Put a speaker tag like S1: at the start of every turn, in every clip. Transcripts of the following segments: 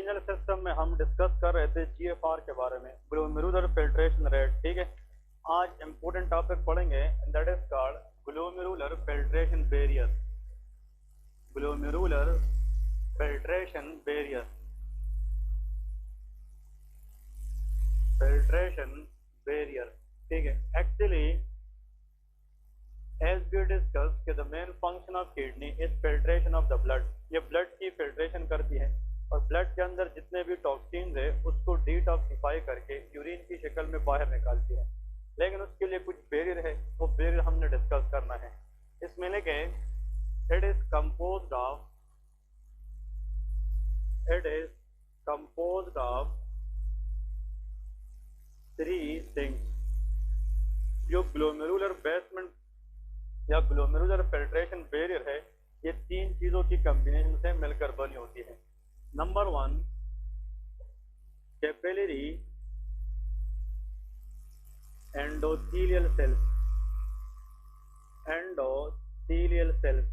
S1: Regional system में हम discuss कर रहे थे जीएफआर के बारे में, ग्लोमेरुलर फिल्ट्रेशन रेट। ठीक है, आज इंपॉर्टेंट टॉपिक पढ़ेंगे that is called glomerular filtration barrier. Glomerular filtration barrier, filtration barrier. ठीक है, एक्चुअली एज वी डिस्कस कि the main function of kidney is filtration of the blood. ये ब्लड की filtration करती है और ब्लड के अंदर जितने भी टॉक्सिन्स है उसको डिटॉक्सिफाई करके यूरिन की शक्ल में बाहर निकालती है। लेकिन उसके लिए कुछ बैरियर है, वो बैरियर हमने डिस्कस करना है। इसमें लिखे it is composed of three things. जो ग्लोमेरुलर बेसमेंट या ग्लोमेरुलर फिल्ट्रेशन बैरियर है, ये तीन चीजों की कॉम्बिनेशन से मिलकर बनी होती है। Number one, capillary endothelial cells. Endothelial cells,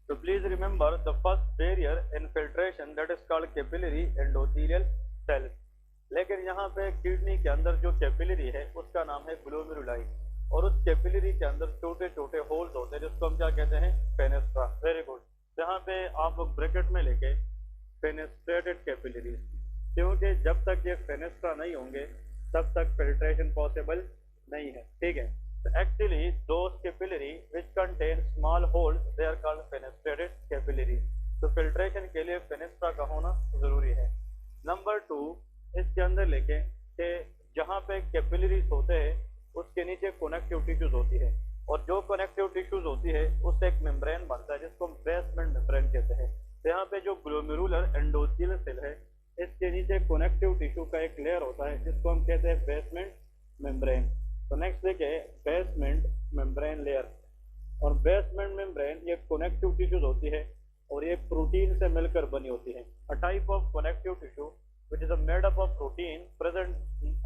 S1: so please remember the first barrier in filtration that is called capillary endothelial cells। लेकिन यहाँ पे किडनी के अंदर जो कैपिलरी है उसका नाम है ग्लोमेरुलाई, और उस कैपिलरी के अंदर छोटे छोटे होल्स होते हैं जिसको हम क्या कहते हैं, फेनेस्ट्रा। वेरी गुड, यहाँ पे आप लोग ब्रैकेट में लेके फेनेस्ट्रेटेड कैपिलरीज, क्योंकि जब तक ये फेनेस्ट्रा नहीं होंगे तब तक फिल्ट्रेशन पॉसिबल नहीं है। ठीक है, तो actually those capillary which contain small holes they are called fenestrated capillary. तो फिल्ट्रेशन के लिए फेनेस्ट्रा का होना जरूरी है। नंबर टू, इसके अंदर लेके कि जहाँ पे कैपिलरीज होते हैं उसके नीचे कनेक्टिव टिश्यूज होती है, और जो कनेक्टिव टिश्यूज होती है उससे एक मेम्ब्रेन बनता है जिसको हम बेसमेंट मेम्ब्रेन कहते हैं। तो यहाँ पे जो ग्लोमेरुलर एंडोथेलियल सेल है, इसके नीचे कनेक्टिव टिश्यू का एक लेयर होता है जिसको हम कहते हैं बेसमेंट मेम्ब्रेन। तो नेक्स्ट देखिए, बेसमेंट मेम्ब्रेन लेयर। और बेसमेंट मेम्ब्रेन ये कनेक्टिव टिश्यूज होती है और ये प्रोटीन से मिलकर बनी होती है। A type of connective tissue which is made up of protein present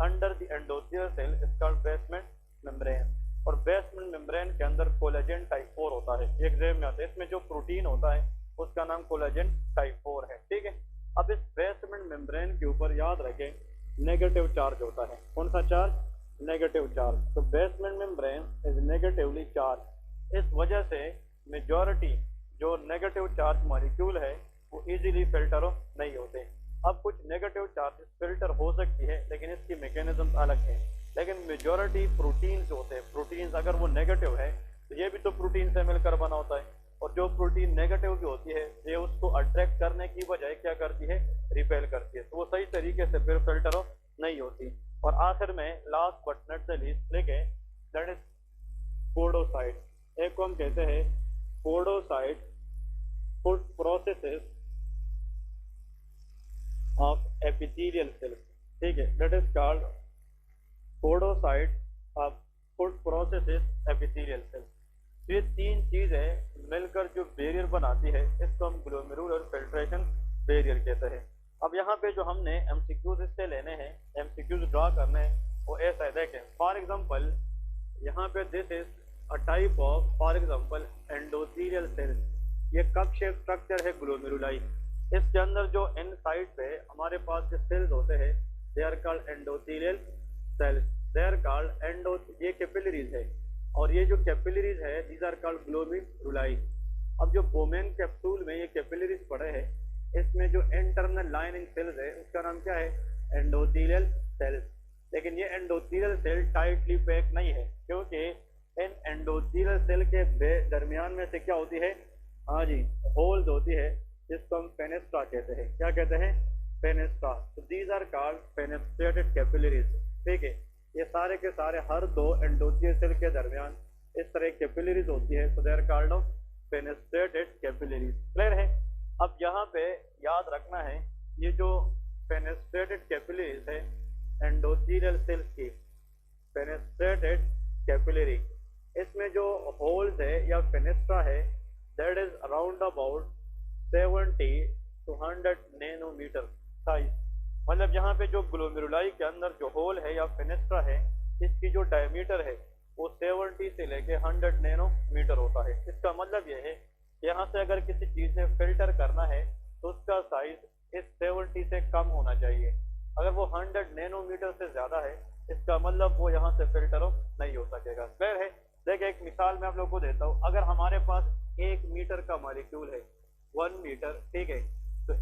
S1: under the endothelial cell is called basement membrane। और बेसमेंट मेम्ब्रेन के अंदर कोलेजन टाइप 4 होता है, एग्जाम में आता है। इसमें जो प्रोटीन होता है उसका नाम कोलेजन टाइप 4 है। ठीक है, अब इस बेसमेंट मेम्ब्रेन के ऊपर याद रखें नेगेटिव चार्ज होता है। कौन सा चार्ज? Negative charge. तो basement membrane is negatively charge. इस वजह से मेजॉरिटी जो नेगेटिव चार्ज मॉलिक्यूल है वो इजीली फिल्टर नहीं होते। अब कुछ नेगेटिव चार्जेस फिल्टर हो सकती है लेकिन इसकी मैकेनिज्म अलग है। लेकिन मेजॉरिटी प्रोटीन्स होते हैं, प्रोटीन्स अगर वो नेगेटिव है तो ये भी तो प्रोटीन से मिलकर बना होता है, और जो प्रोटीन नेगेटिव भी होती है ये उसको अट्रैक्ट करने की बजाय क्या करती है, रिपेल करती है। तो वो सही तरीके से फिर फिल्टर नहीं होती। और आखिर में last but not the least लेके दैट इज पोडोसाइट। एक को हम कहते हैं podocyte, food processes of epithelial cells. ठीक है, that is called podocyte of food processes epithelial cells. ये तीन चीजें मिलकर जो बैरियर बनाती है इसको हम ग्लोमेरुलर फिल्ट्रेशन बैरियर कहते हैं। अब यहाँ पे जो हमने एमसीक्यूज इससे लेने हैं, एमसीक्यूज ड्रा करने हैं, वो ऐसा है। देखें फॉर एग्जांपल यहाँ पे this is a type of for example endothelial cells. ये कप शेप स्ट्रक्चर है ग्लोमेरुलाई। इसके अंदर जो इनसाइड पे हमारे पास जो सेल्स होते हैं they are called endothelial cells. They are called endo, ये कैपिलरीज है, और ये जो कैपिलरीज है दीज आर कॉल्ड ग्लोमेरुलाई। अब जो बोमेन कैप्सूल में ये कैपिलरीज पड़े हैं, इसमें जो इंटरनल लाइनिंग सेल्स है उसका नाम क्या है, एंडोथेलियल सेल्स। लेकिन ये एंडोथेलियल सेल टाइटली पैक नहीं है, क्योंकि इन एंडोथेलियल सेल के दरमियान में से क्या होती है, हाँ जी, होल्स होती है जिसको हम फेनेस्ट्रा कहते हैं। क्या कहते हैं, फेनेस्ट्रा। तो these are called fenestrated capillaries. ठीक है, ये सारे के सारे हर दो एंडोथेलियल सेल के दरमियान इस तरह कैपिलरीज होती है, तो they are called fenestrated capillaries. Clear है? अब यहाँ पे याद रखना है ये जो फेनेस्ट्रेटेड कैपिलरीज है एंडोथेलियल सेल्स की, फेनेस्ट्रेटेड कैपिलरी, इसमें जो होल्स है या फेनेस्ट्रा है that is around about 70 to 100 nanometre size. मतलब यहाँ पे जो ग्लोमेरुलाई के अंदर जो होल है या फेनेस्ट्रा है, इसकी जो डायमीटर है वो 70 से लेके 100 नैनोमीटर होता है। इसका मतलब ये है यहाँ से अगर किसी चीज में फिल्टर करना है तो उसका साइज इस 70 से कम होना चाहिए। अगर वो 100 नैनोमीटर से ज्यादा है, इसका मतलब वो यहाँ से फिल्टर ऑफ नहीं हो सकेगा। क्लियर है? देखिए एक मिसाल मैं आप लोग को देता हूँ। अगर हमारे पास 1 मीटर का मॉलिक्यूल है, 1 मीटर, ठीक है, तो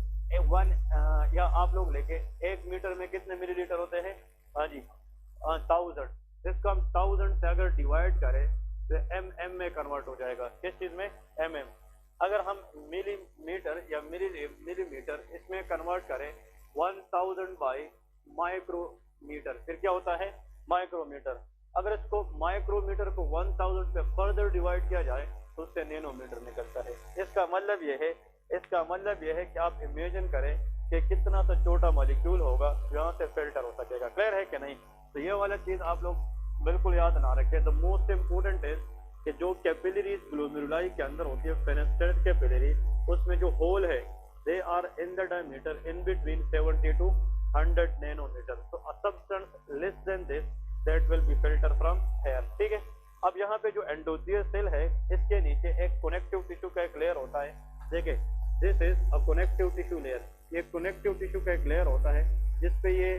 S1: या आप लोग लेके 1 मीटर में कितने मिलीलीटर होते हैं? हाँ जी, 1000। इसको हम 1000 से अगर डिवाइड करें तो एम में कन्वर्ट हो जाएगा। किस चीज में? एम। अगर हम मिलीमीटर या मिलीमीटर इसमें कन्वर्ट करें 1000 बाई माइक्रोमीटर, फिर क्या होता है? माइक्रोमीटर। अगर इसको माइक्रोमीटर को 1000 पे फर्दर डिवाइड किया जाए तो उससे नैनोमीटर निकलता है। इसका मतलब यह है कि आप इमेजिन करें कि कितना सा छोटा मॉलिक्यूल होगा जो यहाँ से फिल्टर हो सकेगा। क्लियर है कि नहीं? तो ये वाला चीज आप लोग बिल्कुल याद ना रखें। द मोस्ट इंपोर्टेंट इज कि जो कैपिलरीज ग्लोमेरुलाई के अंदर होती है, फेनेस्ट्रेट कैपिलरी, उसमें जो होल है they are in the diameter in between 70 to 100 nanometer. तो a substance less than this that will be filter from here. ठीक है, अब यहाँ पे जो एंडोथियल सेल है, इसके नीचे एक कनेक्टिव टिश्यू का एक लेयर होता है। देखिए this is a connective tissue layer. ये कनेक्टिव टिश्यू का एक लेयर होता है जिसपे ये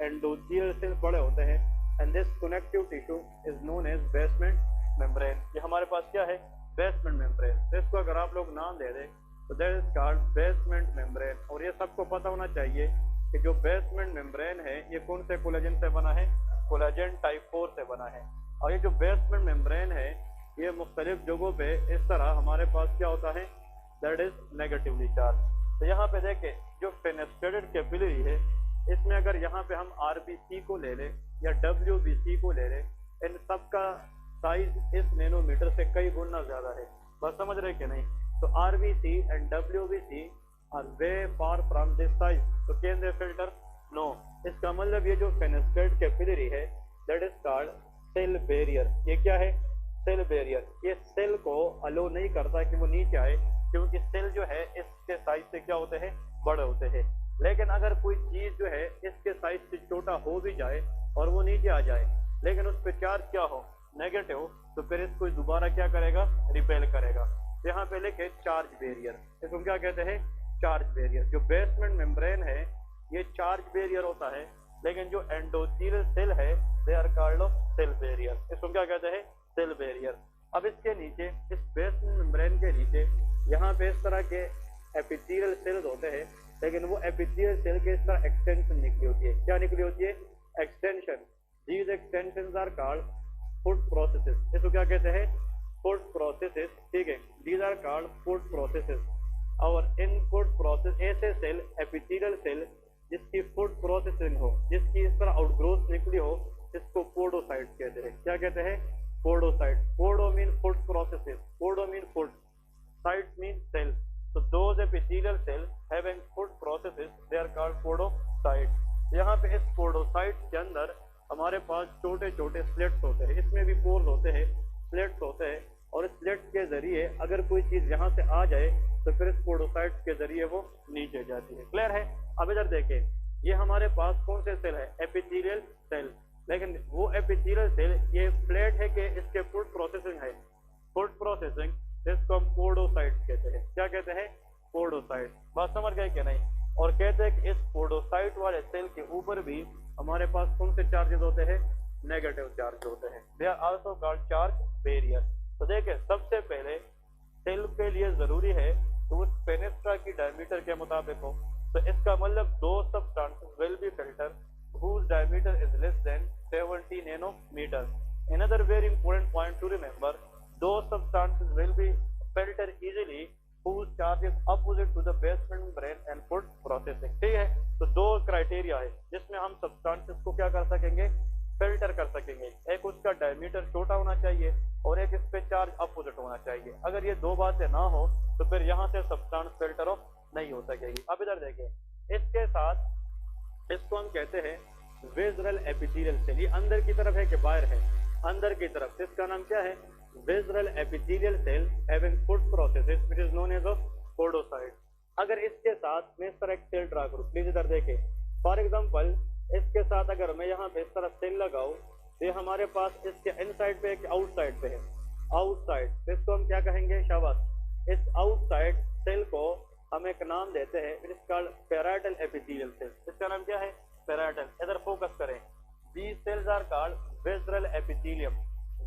S1: एंडोथियल सेल पड़े होते हैं, and this connective tissue is known as basement membrane. ये हमारे पास क्या है? Basement membrane. तो इसको अगर आप लोग नाम दे दें तो that is called basement membrane. और ये सबको पता होना चाहिए कि जो बेसमेंट मेम्ब्रेन है ये कौन से कोलेजन से बना है? कोलेजन टाइप 4 से बना है। और ये जो बेसमेंट मेम्ब्रेन है ये मुख्तलिफ जगहों पे इस तरह हमारे पास क्या होता है? That is negatively charge. तो यहाँ पे देखें जो फेनेस्ट्रेटेड कैपिलरी है, इसमें अगर यहाँ पे हम आरबीसी को ले लें या डब्ल्यूबीसी को ले लें, इन सबका साइज इस नैनोमीटर से कई गुना ज्यादा है। बस समझ रहे कि नहीं? तो RBC and WBC are way far from this size, तो कैन दे फिल्टर? नो। इसका मतलब ये जो फेनेस्ट्रेटेड कैपिलरी है that is called cell barrier. ये क्या है? Cell barrier. ये सेल को अलो नहीं करता कि वो नीचे आए, क्योंकि सेल जो है इसके साइज से क्या होते हैं? बड़े होते हैं। लेकिन अगर कोई चीज जो है इसके साइज से छोटा हो भी जाए और वो नीचे आ जाए, लेकिन उस पर चार्ज क्या हो? नेगेटिव, तो फिर इसको दोबारा क्या करेगा? रिपेल करेगा। यहाँ पे लिखे चार्ज बैरियर। इसको क्या कहते हैं? Charge barrier. जो बेसमेंट मेम्ब्रेन है ये चार्ज बैरियर होता है, लेकिन जो एंडोथेलियल सेल है they are called cell barrier. इसको क्या कहते हैं? Cell barrier. अब इसके नीचे, इस बेसमेंट मेम्ब्रेन के नीचे यहाँ पे इस तरह के एपिथेलियल सेल्स होते हैं, लेकिन वो एपिथेलियल सेल के इस तरह एक्सटेंशन निकली होती है। क्या निकली होती है? Extension. These extensions are called food processes. इसको क्या कहते हैं? Food processes. ठीक है, these are called food processes. और इन फूड प्रोसेस ऐसे सेल, एपिथेलियल सेल जिसकी फूड प्रोसेसिंग हो, जिसकी इस तरह आउटग्रोथ निकली हो, इसको पोडोसाइट कहते हैं। क्या कहते हैं? Podocyte. Podo mean foot processes, podo mean foot, cyte mean cell. So those epithelial cells having food processes they are called podocytes. यहाँ पे इस पोडोसाइट के अंदर हमारे पास छोटे छोटे स्लिट्स होते हैं, इसमें भी पोर्स होते हैं, स्लिट्स होते हैं, और स्लिट्स के जरिए अगर कोई चीज यहाँ से आ जाए तो फिर इस पोडोसाइट के जरिए वो नीचे जाती है। क्लियर है? अब इधर देखें, ये हमारे पास कौन से सेल है? Epithelial cell. लेकिन वो एपिथेलियल सेल ये फ्लैट है कि इसके फूड प्रोसेसिंग है। फूड प्रोसेसिंग इसको हम पोडोसाइट कहते हैं। क्या कहते हैं? पोडोसाइट। बात समझ गए कि नहीं? और कहते हैं कि इस पोडोसाइट वाले सेल के ऊपर भी हमारे पास कौन से चार्जेस होते हैं? नेगेटिव चार्ज होते हैं। They are also called charge barrier. तो देखिए सबसे पहले सेल के लिए जरूरी है तो उस फेनेस्ट्रा की डायमीटर के मुताबिक हो। तो इसका मतलब दो substances will be filter whose diameter is less than 70 nanometer. Another very important point to remember, those substances will be filtered easily whose charge is opposite to the basement membrane and food processing. ठीक है? तो दो criteria है जिसमें हम substances को क्या कर सकेंगे? फिल्टर कर सकेंगे। एक उसका डायमीटर छोटा होना चाहिए और एक इस पे चार्ज अपोजिट होना चाहिए। अगर ये दो बातें ना हो तो फिर यहाँ से सब्सटेंस फिल्टर ऑफ नहीं हो सकेगी। अब इधर देखिए, इसके साथ इसको हम कहते हैं विज़ुअल एपिथेलियल सेल। ये अंदर की तरफ है कि बाहर है? अंदर की तरफ। इसका नाम क्या है? Visual epithelial cell having food processes which is known as podocyte. अगर इसके साथ मैं इस तरह एक सेल ड्रा करूं, प्लीज इधर देखें। फॉर एग्जांपल इसके साथ अगर मैं यहाँ पे इस तरह सेल लगाऊं तो हमारे पास इसके इनसाइड पे है, आउटसाइड पे है? आउटसाइड। इसको हम क्या कहेंगे? शाबाश। इस आउटसाइड सेल को हम एक नाम देते हैं, it is called parietal epithelial cells. इसका नाम क्या है? पैराइटल। इधर फोकस करें, these cells are called visceral epithelium।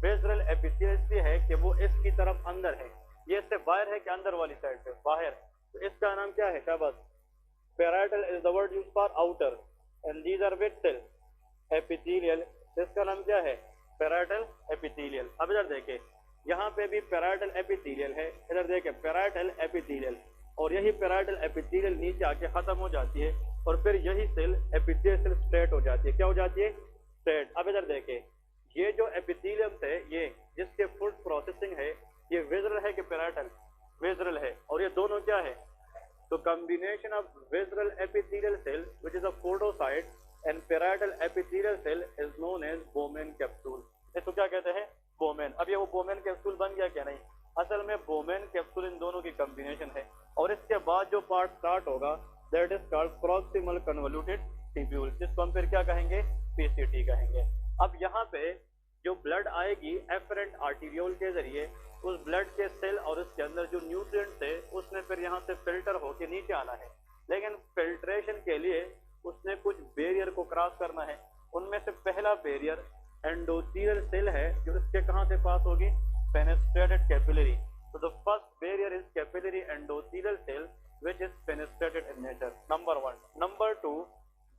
S1: visceral epithelium इसलिए है कि वो इसकी तरफ अंदर है, ये इससे बाहर है कि अंदर वाली साइड पे? बाहर। तो इसका नाम क्या है? शाबाश, parietal is the word used for outer and these are which cells? Epithelial. इसका नाम क्या है? Parietal epithelial. अब इधर देखें, यहाँ पे भी पैराइटल एपिथेलियल है, इधर देखें पैराइटल एपिथेलियल, और यही पैराइटल एपिथेलियल नीचे आके खत्म हो जाती है और फिर यही सेल एपिथेलियल सेल स्ट्रेट हो जाती है। क्या हो जाती है? स्ट्रेट। अब इधर देखें, ये जो एपिथेलियम है, ये जिसके फूड प्रोसेसिंग है, ये विज़रल है कि पैराइटल? विज़रल है। और ये दोनों क्या है? तो combination of visceral epithelial cell which is a podocyte and parietal epithelial cell is known as Bowman capsule. इसको क्या कहते हैं? बोमेन। अब ये वो बोमेन कैप्सूल बन गया क्या? नहीं, असल में बोमेन कैप्सूल इन दोनों की कॉम्बिनेशन है, और इसके बाद जो पार्ट स्टार्ट होगा that is called proximal convoluted tubule, जिसको हम फिर क्या कहेंगे? पीसीटी कहेंगे। अब यहाँ पे जो ब्लड आएगी एफरेंट आर्टीरियोल के जरिए, उस ब्लड के सेल और उसके अंदर जो न्यूट्रिएंट्स है उसने फिर यहाँ से फिल्टर होके नीचे आना है, लेकिन फिल्ट्रेशन के लिए उसने कुछ बैरियर को क्रॉस करना है। उनमें से पहला बैरियर एंडोथेलियल सेल है, जो इसके कहाँ से पास होगी? Fenestrated capillary. So the first barrier is capillary endothelial cell which is fenestrated in nature, number 1. Number 2,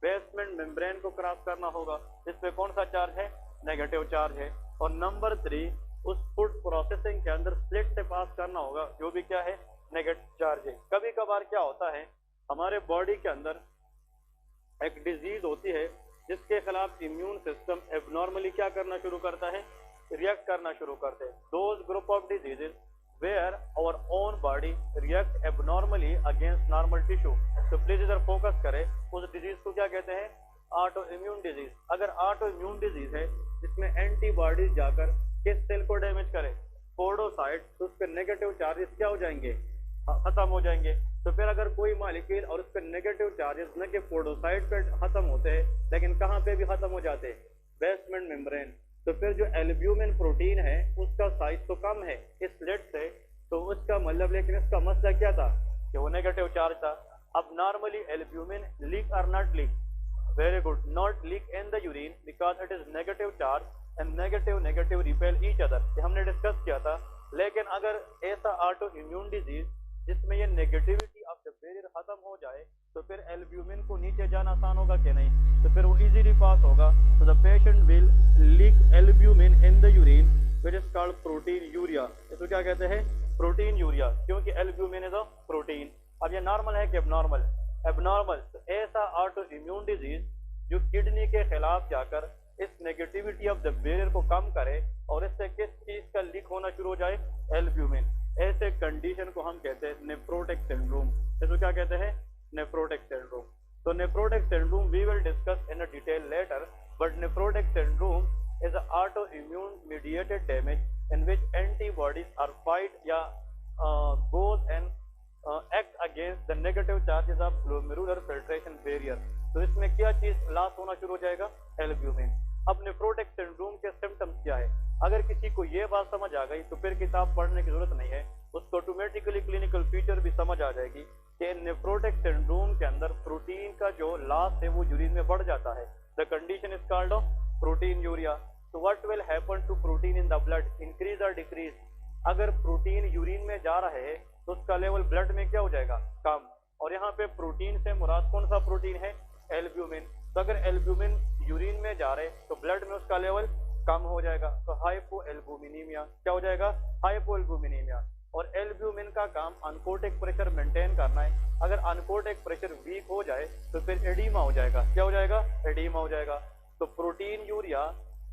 S1: basement membrane को क्रॉस करना होगा, इस पे कौन सा चार्ज है? नेगेटिव चार्ज है। और नंबर 3, उस फूड प्रोसेसिंग के अंदर स्लिट से पास करना होगा, जो भी क्या है? नेगेटिव चार्ज है। कभी कभार क्या होता है, हमारे बॉडी के अंदर एक डिजीज होती है जिसके खिलाफ इम्यून सिस्टम एबनॉर्मली क्या करना शुरू करता है? रिएक्ट करना शुरू करते हैं। Those group of diseases where our own body react abnormally against normal tissue। तो प्लीज इधर फोकस करें, उस डिजीज को क्या कहते हैं? Auto immune disease. अगर ऑटो इम्यून डिजीज है जिसमें एंटीबॉडीज जाकर किस सेल को डैमेज करे? पोडोसाइट। तो उस पर नेगेटिव चार्जेस क्या हो जाएंगे? खत्म हो जाएंगे। तो फिर अगर कोई मॉलिक्यूल और उस पर नेगेटिव चार्जेस न कि पोडोसाइट पे खत्म होते हैं, लेकिन कहाँ पे भी खत्म हो जाते हैं? Basement membrane. तो फिर जो एल्ब्यूमिन प्रोटीन है उसका साइज तो कम है इस स्लिट से, तो उसका मतलब, लेकिन इसका मसला क्या था? कि वो नेगेटिव चार्ज था। अब नॉर्मली एल्ब्यूमिन लीक और not leak? Very good, not leak in the urine because it is negative charge and negative repel each other, ये हमने डिस्कस किया था। लेकिन अगर ऐसा ऑटो इम्यून डिजीज जिसमें ये नेगेटिविटी ऑफ द बैरियर खत्म हो जाए, तो फिर एल्ब्यूमिन को नीचे जाना आसान होगा कि नहीं? तो फिर वो इजीली पास होगा। तो the patient will leak albumin in the urine which is called protein urea. इसको क्या कहते हैं? प्रोटीन यूरिया, क्योंकि एल्ब्यूमिन इज अ प्रोटीन। अब ये नॉर्मल है कि एबनॉर्मल? एबनॉर्मल। तो ऐसा ऑटो इम्यून डिजीज जो किडनी के खिलाफ जाकर इस नेगेटिविटी ऑफ द बैरियर को कम करे और इससे किस चीज का लीक होना शुरू हो जाए? एल्ब्यूमिन। ऐसे कंडीशन को हम कहते हैं नेफ्रोटिक सिंड्रोम। इसको क्या कहते हैं? Nephrotic syndrome. तो nephrotic syndrome we will discuss in a detail later, but nephrotic syndrome is an autoimmune mediated damage in which antibodies are fight या goes and act against the negative charges of glomerular filtration barrier। तो इसमें क्या चीज loss होना शुरू हो जाएगा? Albumin. अब नेफ्रोटिक सिंड्रोम के सिम्टम्स क्या है? अगर किसी को ये बात समझ आ गई तो फिर किताब पढ़ने की जरूरत नहीं है, उसको ऑटोमेटिकली क्लिनिकल फीचर भी समझ आ जाएगी कि नेफ्रोटिक सिंड्रोम के अंदर प्रोटीन का जो लॉस है वो यूरिन में बढ़ जाता है। The condition is called proteinuria. तो what will happen to protein in the blood? Increase और डिक्रीज? अगर प्रोटीन यूरिन में जा रहे है तो उसका लेवल ब्लड में क्या हो जाएगा? कम। और यहाँ पे प्रोटीन से मुराद कौन सा प्रोटीन है? एल्ब्यूमिन। तो अगर एल्ब्यूमिन यूरिन में जा रहे तो ब्लड में उसका लेवल कम हो जाएगा, तो हाइपो एल्बुमिनीमिया। क्या हो जाएगा? हाइपो एल्बुमिनीमिया। और एल्ब्यूमिन का काम अनकोटिक प्रेशर मेंटेन करना है। अगर अनकोटिक प्रेशर वीक हो जाए तो फिर एडीमा हो जाएगा। क्या हो जाएगा? एडीमा हो जाएगा। तो proteinuria,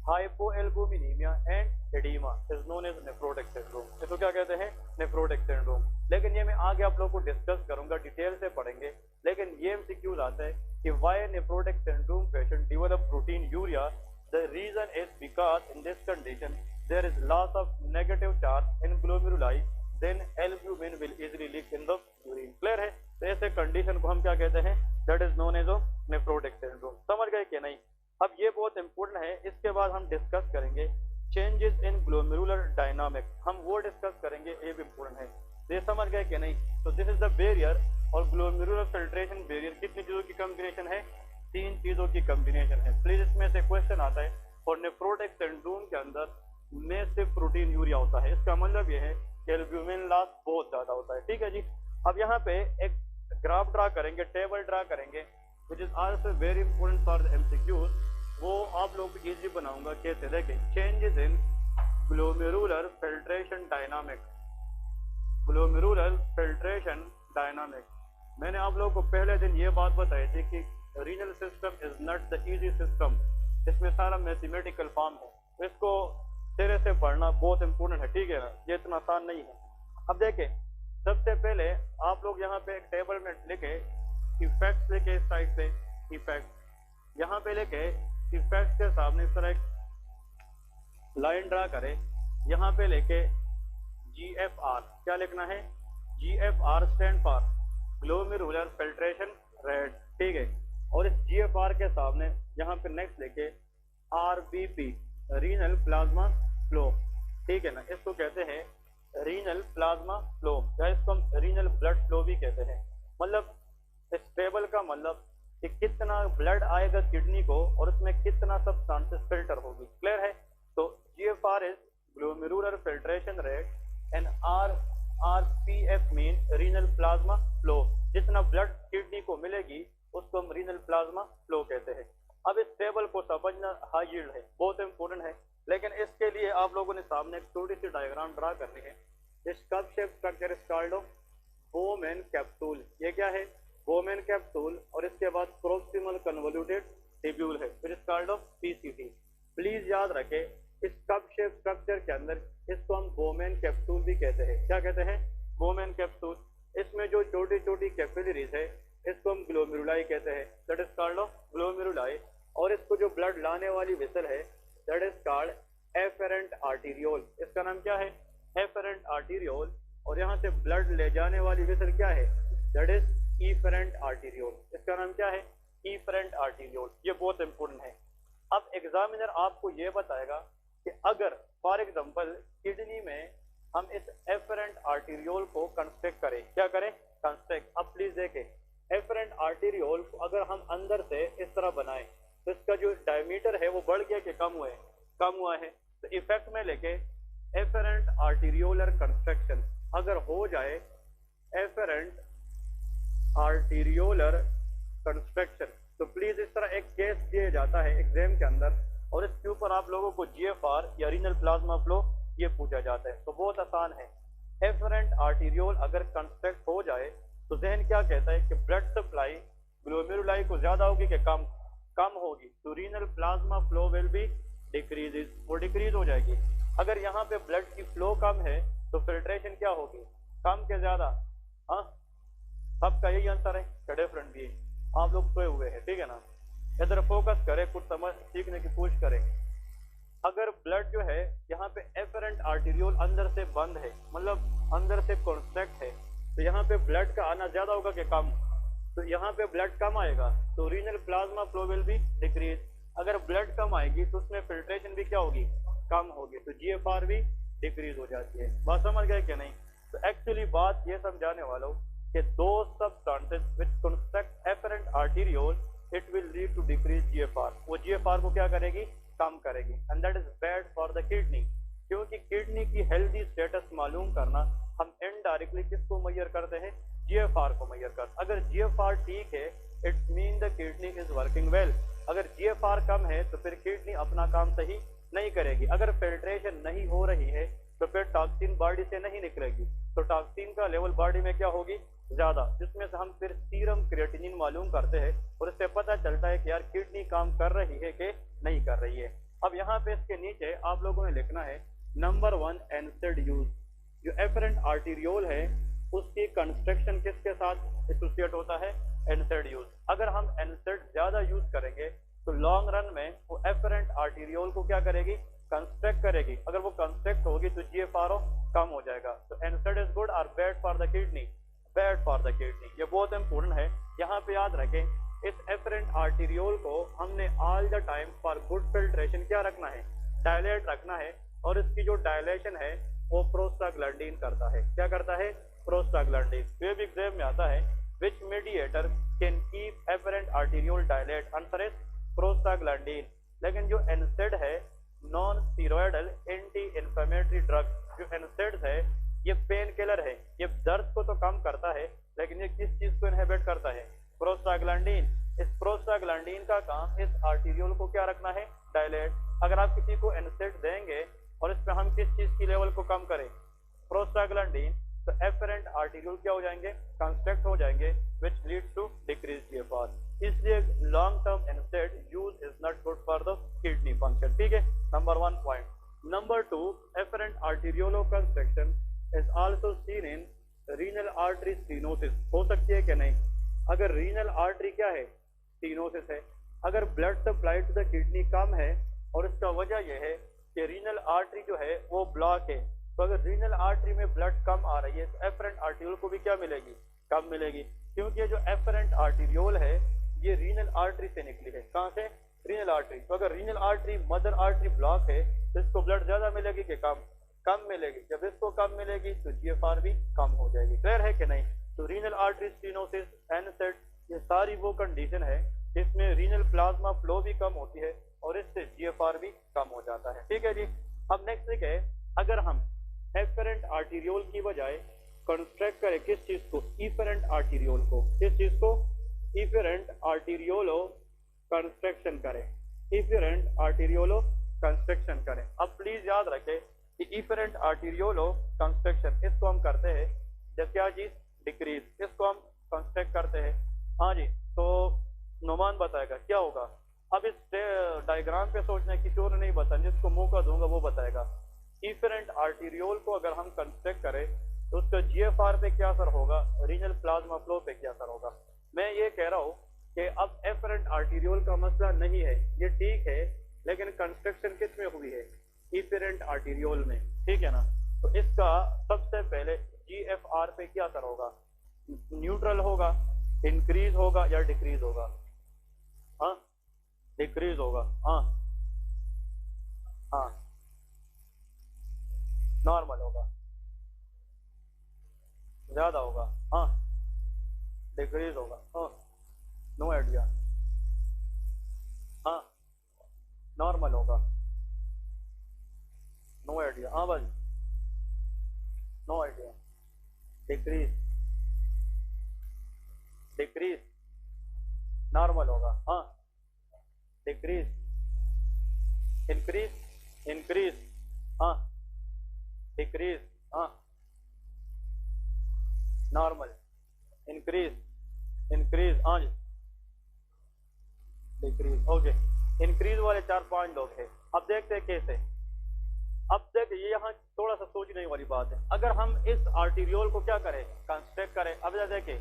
S1: hypoalbuminaemia and oedema is known as nephrotic syndrome. इसको क्या कहते हैं? Nephrotic syndrome. लेकिन ये मैं आगे आप लोगों को डिस्कस करूंगा, डिटेल से पढ़ेंगे। लेकिन ये एमसीक्यूज आता है कि why nephrotic syndrome patient develop proteinuria. The reason is because in this condition there is loss of negative charge in glomeruli, then albumin will easily leak in the urine. Clear है? तो ऐसे condition को हम क्या कहते हैं? That is known as nephrotic syndrome. समझ गए कि नहीं? अब ये बहुत इंपॉर्टेंट है। इसके बाद हम डिस्कस करेंगे चेंजेस इन ग्लोमेरुलर डायनामिक्स, हम वो डिस्कस करेंगे, ये भी इंपॉर्टेंट है। ये समझ गए कि नहीं? तो दिस इज द बैरियर और ग्लोमेरुलर फिल्ट्रेशन बैरियर कितनी चीजों की कॉम्बिनेशन है? 3 चीजों की कॉम्बिनेशन है। प्लीज इसमें से क्वेश्चन आता है और नेफ्रोटिक सिंड्रोम के अंदर मैसिव प्रोटीन यूरिया होता है। इसका मतलब यह है कि एल्ब्यूमिन लॉस बहुत ज्यादा होता है। ठीक है जी। अब यहाँ पे एक ग्राफ ड्रा करेंगे, टेबल ड्रा करेंगे, which is also very important for the MCQs. वो आप लोग को इजी बनाऊंगा। कैसे? देखें, changes in glomerular filtration dynamics. Glomerular filtration dynamics. मैंने आप लोगों को पहले दिन ये बात बताई थी कि renal system is not the easy system. इसमें सारा मैथमेटिकल फॉर्म है, इसको सिरे से पढ़ना बहुत इंपॉर्टेंट है। ठीक है ना, ये इतना आसान नहीं है। अब देखें, सबसे पहले आप लोग यहाँ पे एक टेबल में लिखे इफेक्ट, लिखे इस साइड से इफेक्ट, यहाँ पे लिखे इफेक्ट के सामने इस तरह एक लाइन ड्रा करें, यहाँ पे लेके GFR, क्या लिखना है? GFR stand for glomerular filtration rate. ठीक है, और इस GFR के सामने यहाँ पे नेक्स्ट लेके RBP, रीनल प्लाज्मा फ्लो। ठीक है ना, इसको कहते हैं रीनल प्लाज्मा फ्लो, या इसको हम रीनल ब्लड फ्लो भी कहते हैं। मतलब इस टेबल का मतलब कि कितना ब्लड आएगा किडनी को और उसमें कितना सब्सटेंसेस फिल्टर होगी। क्लियर है? तो GFR is glomerular filtration rate and RPF mean renal plasma flow. जितना ब्लड किडनी को मिलेगी उसको हम रीनल प्लाज्मा फ्लो कहते हैं। अब इस टेबल को समझना हाई यील्ड है, बहुत इंपॉर्टेंट है, लेकिन इसके लिए आप लोगों ने सामने एक छोटी सी डायग्राम ड्रा करनी है। This cup shape structure is called Bowman capsule. ये क्या है? बोमेन कैप्सूल, और इसके बाद प्रोक्सिमल कन्वोल्यूटेड टिब्यूल है, फिर इज कॉल्ड PCT। प्लीज याद रखें, इस कप शेप स्ट्रक्चर के अंदर इसको हम बोमेन कैप्सूल भी कहते हैं। क्या कहते हैं? Bowman capsule. इसमें जो छोटी छोटी कैपिलरीज है इसको हम ग्लोमेरुलाई कहते हैं, दैट इज कॉल्ड ग्लोमेरुलाई। और इसको जो ब्लड लाने वाली वेसल है that is called efferent arteriole. इसका नाम क्या है? Efferent arteriole. और यहाँ से ब्लड ले जाने वाली वेसल क्या है? That is efferent arteriole. इसका नाम क्या है? Efferent arteriole. ये बहुत इंपॉर्टेंट है। अब एग्जामिनर आपको ये बताएगा कि अगर फॉर एग्जांपल किडनी में हम इस एफेरेंट आर्टीरियोल को कंस्ट्रक्ट करें, क्या करें? कंस्ट्रक्ट। अब प्लीज देखें, एफेरेंट आर्टीरियोल को अगर हम अंदर से इस तरह बनाएं तो इसका जो डायमीटर है वो बढ़ गया कि कम हुआ है? कम हुआ है। तो इफेक्ट में लेके एफेरेंट आर्टीरियोलर कंस्ट्रक्शन अगर हो जाए, एफेरेंट आर्टीरियोलर कंस्ट्रक्शन, तो प्लीज इस तरह एक केस दिया जाता है एग्जाम के अंदर और इसके ऊपर आप लोगों को GFR या रीनल प्लाज्मा फ्लो ये पूछा जाता है। तो बहुत आसान है। एफेरेंट आर्टीरियोल अगर कंस्ट्रक्ट हो जाए तो जहन क्या कहता है कि ब्लड सप्लाई ग्लोमेरुलाई को ज्यादा होगी कि कम? कम होगी। तो renal plasma flow will be decreases, वो डिक्रीज हो जाएगी। अगर यहाँ पे ब्लड की फ्लो कम है तो फिल्ट्रेशन क्या होगी? कम के ज्यादा? हाँ, सबका यही आंसर है क्या? डिफरेंट भी है। आप लोग सोए हुए हैं, ठीक है ना? इधर फोकस करें, कुछ समझ सीखने की कोशिश करें। अगर ब्लड जो है यहाँ पे एफेरेंट आर्टीरियोल अंदर से बंद है, मतलब अंदर से कॉन्ट्रैक्ट है, तो यहाँ पे ब्लड का आना ज्यादा होगा कि कम? तो यहाँ पे ब्लड कम आएगा तो renal plasma flow will be decrease. अगर ब्लड कम आएगी तो उसमें फिल्ट्रेशन भी क्या होगी? कम होगी। तो GFR भी डिक्रीज हो जाती है। बात समझ गए कि नहीं? तो एक्चुअली बात ये समझाने वाला हूँ कि दो substances which construct afferent arteriole it will lead to decrease GFR। वो GFR को क्या करेगी? कम करेगी। And that is bad for the kidney, क्योंकि किडनी की हेल्दी स्टेटस मालूम करना हम इनडायरेक्टली किसको मेजर करते हैं? GFR को मेजर करते। अगर GFR ठीक है it's mean the kidney is working well. अगर GFR कम है तो फिर किडनी अपना काम सही नहीं करेगी। अगर फिल्ट्रेशन नहीं हो रही है तो फिर टॉक्सिन बॉडी से नहीं निकलेगी, तो टॉक्सिन का लेवल बॉडी में क्या होगी? ज्यादा, जिसमें से हम फिर सीरम क्रिएटिनिन मालूम करते हैं और इससे पता चलता है कि यार किडनी काम कर रही है कि नहीं कर रही है। अब यहाँ पे इसके नीचे आप लोगों ने लिखना है नंबर 1 NSAID यूज। जो एफेरेंट आर्टीरियोल है उसकी कंस्ट्रक्शन किसके साथ एसोसिएट होता है? NSAID use. अगर हम NSAID ज्यादा यूज करेंगे तो लॉन्ग रन में वो एफेरेंट आर्टीरियोल को क्या करेगी? कंस्ट्रक्ट करेगी। अगर वो कंस्ट्रक्ट होगी तो GFR कम हो जाएगा। तो NSAID इज गुड और bad for the kidney? Bad for the kidney. ये बहुत इंपॉर्टेंट है, यहाँ पे याद रखें। इस एफेरेंट आर्टीरियोल को हमने all the time for good filtration क्या रखना है? डायलेट रखना है। और इसकी जो डायलेशन है वो प्रोस्टाग्लैंडिन करता है। क्या करता है? प्रोस्टाग्लैंडिन। वे भी एग्जाम में आता है which mediator can keep afferent arteriole dilate? Answer है प्रोस्टाग्लैंडिन। लेकिन जो NSAID है non steroidal anti inflammatory drug, जो NSAIDs है ये पेन किलर है, ये दर्द को तो कम करता है लेकिन ये किस चीज को इनहिबिट करता है? प्रोस्टाग्लैंडिन। इस प्रोस्टाग्लैंडिन का काम इस आर्टीरियोल को क्या रखना है? डायलेट। अगर आप किसी को NSAID देंगे और इस पे हम किस चीज की लेवल को कम करें? प्रोस्टाग्लैंडिन, तो एफरेंट आर्टीरियोल क्या हो जाएंगे? कंस्ट्रक्ट हो जाएंगे, which leads to decreased GFR। इसलिए long term NSAID use is not good for the kidney function. ठीक है, number 1 point. Number 2, efferent arteriolar constriction is also seen in renal artery stenosis. हो सकती है कि नहीं? अगर रीनल आर्टरी क्या है? स्टीनोसिस है। अगर blood supply to the kidney कम है और इसका वजह यह है कि रीनल आर्टरी जो है वो ब्लॉक है, तो अगर रीनल आर्टरी में ब्लड कम आ रही है तो एफरेंट आर्टीरियोल को भी क्या मिलेगी? कम मिलेगी। क्योंकि ये जो एफरेंट आर्टीरियोल है ये रीनल आर्टरी से निकली है। कहाँ से? Renal artery. तो अगर renal artery mother artery block है तो इसको ब्लड ज्यादा मिलेगी कि कम? कम मिलेगी। जब इसको कम मिलेगी तो GFR भी कम हो जाएगी। क्लियर है कि नहीं? तो रीनल आर्टरी स्टीनोसिस, NSAID, ये सारी वो कंडीशन है जिसमें रीनल प्लाज्मा फ्लो भी कम होती है और इससे GFR भी कम हो जाता है। ठीक है जी। अब नेक्स्ट ठीक है, अगर हम एफरेंट आर्टीरियोल की बजाय कंस्ट्रक्ट करें किस चीज को? इफेरेंट आर्टीरियोल को। किस चीज को? इफेरेंट आर्टीरियोलो कंस्ट्रक्शन करें। इफेरेंट आर्टीरियोलो कंस्ट्रक्शन करें। अब प्लीज याद रखें कि इफेरेंट आर्टीरियोलो कंस्ट्रक्शन इसको हम करते हैं जब क्या चीज? डिक्रीज। इसको हम कंस्ट्रक्ट करते हैं। हाँ जी, तो नोमान बताएगा क्या होगा। अब इस डायग्राम पे सोचना, किसी और ने नहीं बताया, जिसको मौका दूंगा वो बताएगा। इफेरेंट आर्टीरियोल को अगर हम कंस्ट्रक्ट करें तो उसका GFR पे क्या असर होगा? रीनल प्लाज्मा फ्लो पे क्या असर होगा? मैं ये कह रहा हूँ कि अब एफरेंट आर्टीरियोल का मसला नहीं है, ये ठीक है, लेकिन कंस्ट्रक्शन किस में हुई है? इफेरेंट आर्टीरियोल में। ठीक है ना? तो इसका सबसे पहले GFR पे क्या असर होगा? न्यूट्रल होगा, इंक्रीज होगा या डिक्रीज होगा? हाँ, डिक्रीज होगा। हाँ हाँ, नॉर्मल होगा, ज्यादा होगा। हाँ, डिक्रीज होगा। हाँ, नो आइडिया। हाँ, नॉर्मल होगा, नो आइडिया। हाँ भाई, no idea. Decrease, decrease, normal होगा। हाँ, डिक्रीज, इंक्रीज, इंक्रीज, हाँ, डिक्रीज, हाँ, नॉर्मल, इंक्रीज, इंक्रीज, हाँ जी, डिक्रीज। ओके, इंक्रीज वाले 4-5 लोग हैं। अब देखते हैं कैसे। अब देखिए, ये यहाँ थोड़ा सा सोचने वाली बात है। अगर हम इस आर्टीरियोल को क्या करें? कंस्ट्रक्ट करें। अब देखिए,